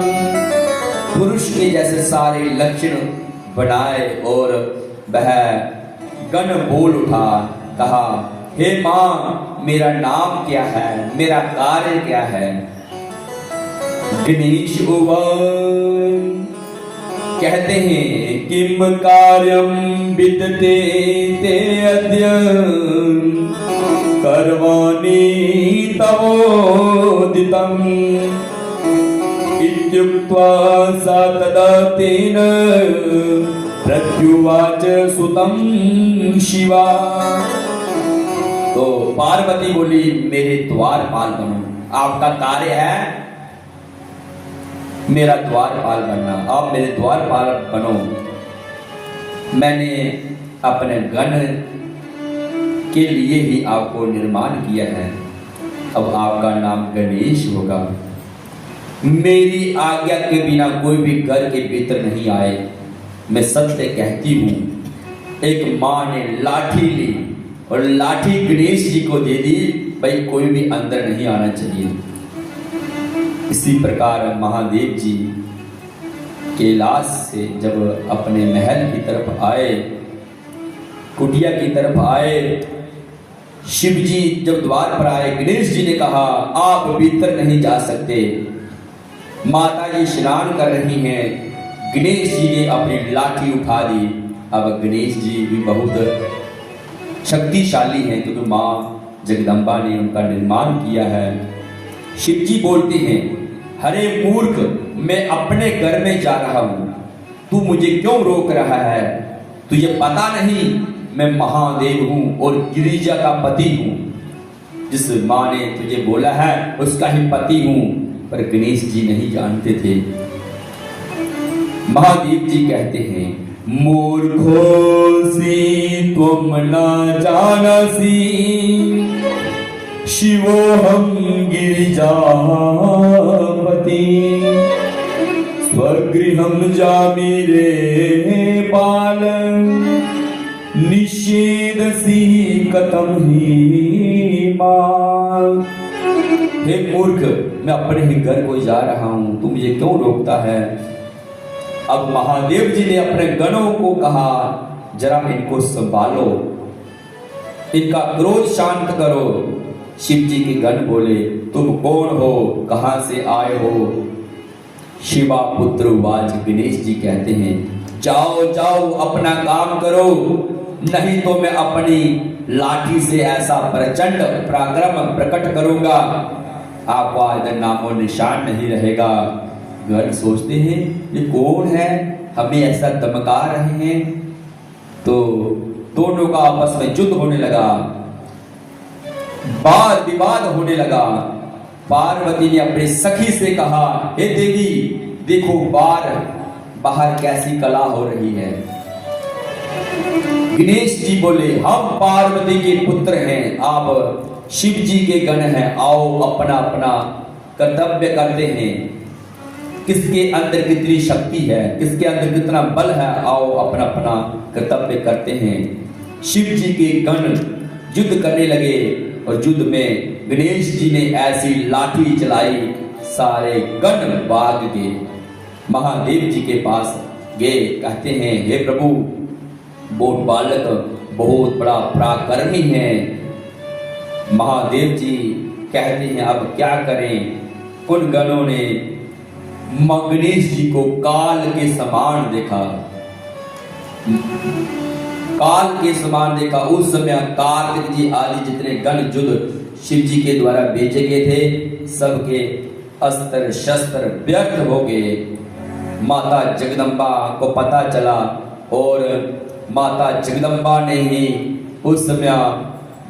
पुरुष के जैसे सारे लक्षण बनाए और वह गण बोल उठा। कहा, हे माँ, मेरा नाम क्या है, मेरा कार्य क्या है? गणेश उवाच कहते हैं किम कार्यम विदते ते अद्य कर्वाणि तवोदितम् इत्युक्त्वा सा तदा तेन प्रत्युवाच सुतं शिवा। तो पार्वती बोली, मेरे द्वारपाल बनो, आपका कार्य है मेरा द्वारपाल बनना, आप मेरे द्वारपाल बनो। मैंने अपने गण के लिए ही आपको निर्माण किया है, अब आपका नाम गणेश होगा। मेरी आज्ञा के बिना कोई भी घर के भीतर नहीं आए। मैं सत्य कहती हूँ। एक माँ ने लाठी ली और लाठी गणेश जी को दे दी, भाई कोई भी अंदर नहीं आना चाहिए। इसी प्रकार महादेव जी कैलाश से जब अपने महल की तरफ आए, कुटिया की तरफ आए, शिव जी जब द्वार पर आए, गणेश जी ने कहा आप भीतर नहीं जा सकते। माता जी स्नान कर रही हैं, गणेश जी ने अपनी लाठी उठा दी। अब गणेश जी भी बहुत शक्तिशाली हैं, क्योंकि माँ जगदम्बा ने उनका निर्माण किया है। शिव जी बोलते हैं, हरे मूर्ख, मैं अपने घर में जा रहा हूं, तू मुझे क्यों रोक रहा है? तुझे पता नहीं मैं महादेव हूं और गिरिजा का पति हूं। जिस माँ ने तुझे बोला है उसका ही पति हूं। पर गणेश जी नहीं जानते थे। महादेव जी कहते हैं, मूर्खोसी तुम न जानसी, शिवोहम गिरिजापति, स्वगृहम जामिरे बाल, निषेधसी कथम ही मां। हे मूर्ख, मैं अपने ही घर को जा रहा हूं, तू मुझे क्यों रोकता है? अब महादेव जी ने अपने गणों को कहा, जरा इनको संभालो, इनका क्रोध शांत करो। शिव जी के गण बोले, तुम कौन हो, कहां से आए हो? शिवा पुत्र उवाच, गणेश जी कहते हैं, जाओ जाओ अपना काम करो, नहीं तो मैं अपनी लाठी से ऐसा प्रचंड पराक्रम प्रकट करूंगा, आपका इधर नामो निशान नहीं रहेगा। गण सोचते हैं, ये कौन है, हमें ऐसा धमका रहे हैं। तो दोनों का आपस में युद्ध होने लगा, वाद विवाद होने लगा। पार्वती ने अपनी सखी से कहा, हे देवी, देखो बाहर कैसी कला हो रही है। गणेश जी बोले, हम पार्वती के पुत्र हैं, आप शिव जी के गण हैं, आओ अपना अपना कर्तव्य करते हैं। किसके अंदर कितनी शक्ति है, किसके अंदर कितना बल है, आओ अपना अपना कर्तव्य करते हैं। शिव जी के गण युद्ध करने लगे और युद्ध में गणेश जी ने ऐसी लाठी चलाई, सारे गण भाग गए। महादेव जी के पास गए, कहते हैं, हे प्रभु, वो बालक बहुत बड़ा पराक्रमी है। महादेव जी कहते हैं, अब क्या करें? उन गणों ने गणेश जी को काल के समान देखा, काल के समान देखा। उस समय कार्तिक जी आदि जितने गण युद्ध शिव जी के द्वारा भेजे गए थे, सबके अस्त्र शस्त्र व्यर्थ हो गए। माता जगदम्बा को पता चला और माता जगदम्बा ने ही उस समय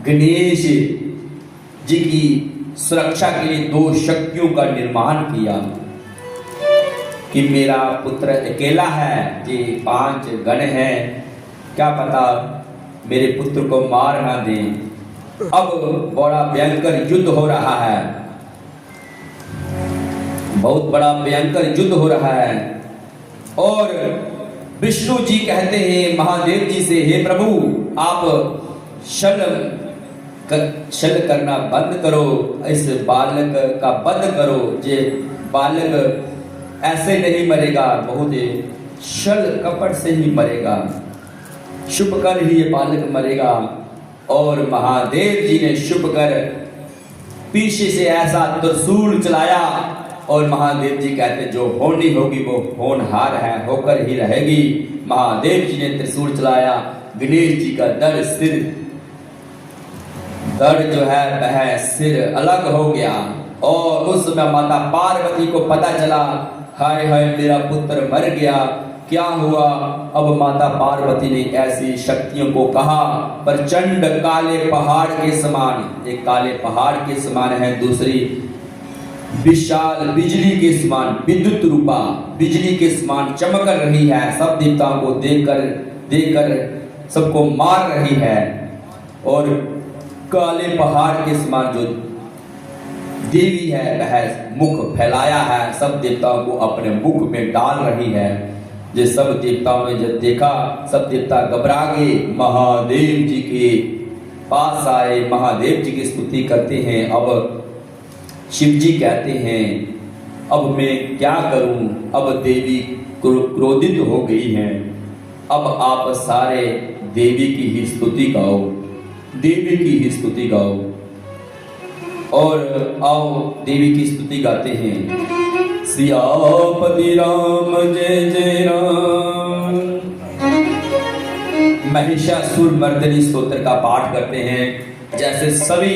गणेश जी की सुरक्षा के लिए 2 शक्तियों का निर्माण किया कि मेरा पुत्र अकेला है, ये 5 गण हैं, क्या पता मेरे पुत्र को मार ना दें। अब बड़ा भयंकर युद्ध हो रहा है, बहुत बड़ा भयंकर युद्ध हो रहा है। और विष्णु जी कहते हैं महादेव जी से, हे प्रभु, आप छल करना बंद करो, इस बालक का वध करो। ये बालक ऐसे नहीं मरेगा, बहुत छल कपट से ही मरेगा, शुभ कर ही ये बालक मरेगा। और महादेव जी ने शुभ कर पीछे से ऐसा त्रिशूल चलाया और महादेव जी कहते, जो होनी होगी वो होनहार है, होकर ही रहेगी। महादेव जी ने त्रिशूल चलाया, गणेश जी का धड़ जो है वह सिर अलग हो गया। और उस समय माता पार्वती को पता चला, हाय हाय मेरा पुत्र मर गया, क्या हुआ? अब माता पार्वती ने ऐसी शक्तियों को कहा, प्रचंड काले पहाड़ के समान, एक काले पहाड़ के समान है, दूसरी विशाल बिजली के समान, विद्युत रूपा बिजली के समान चमक रही है, सब देवताओं को देखकर सबको मार रही है। और काले पहाड़ के समान जो देवी है वह मुख फैलाया है, सब देवताओं को अपने मुख में डाल रही है। ये सब देवताओं ने जब देखा, सब देवता घबरा गए, महादेव जी के पास आए, महादेव जी की स्तुति करते हैं। अब शिव जी कहते हैं, अब मैं क्या करूं? अब देवी क्रोधित हो गई हैं, अब आप सारे देवी की ही स्तुति गाओ, देवी की ही स्तुति गाओ। और आओ देवी की स्तुति गाते हैं। सियापति राम जय जय राम, महिषासुर मर्दनी स्तोत्र का पाठ करते हैं। जैसे सभी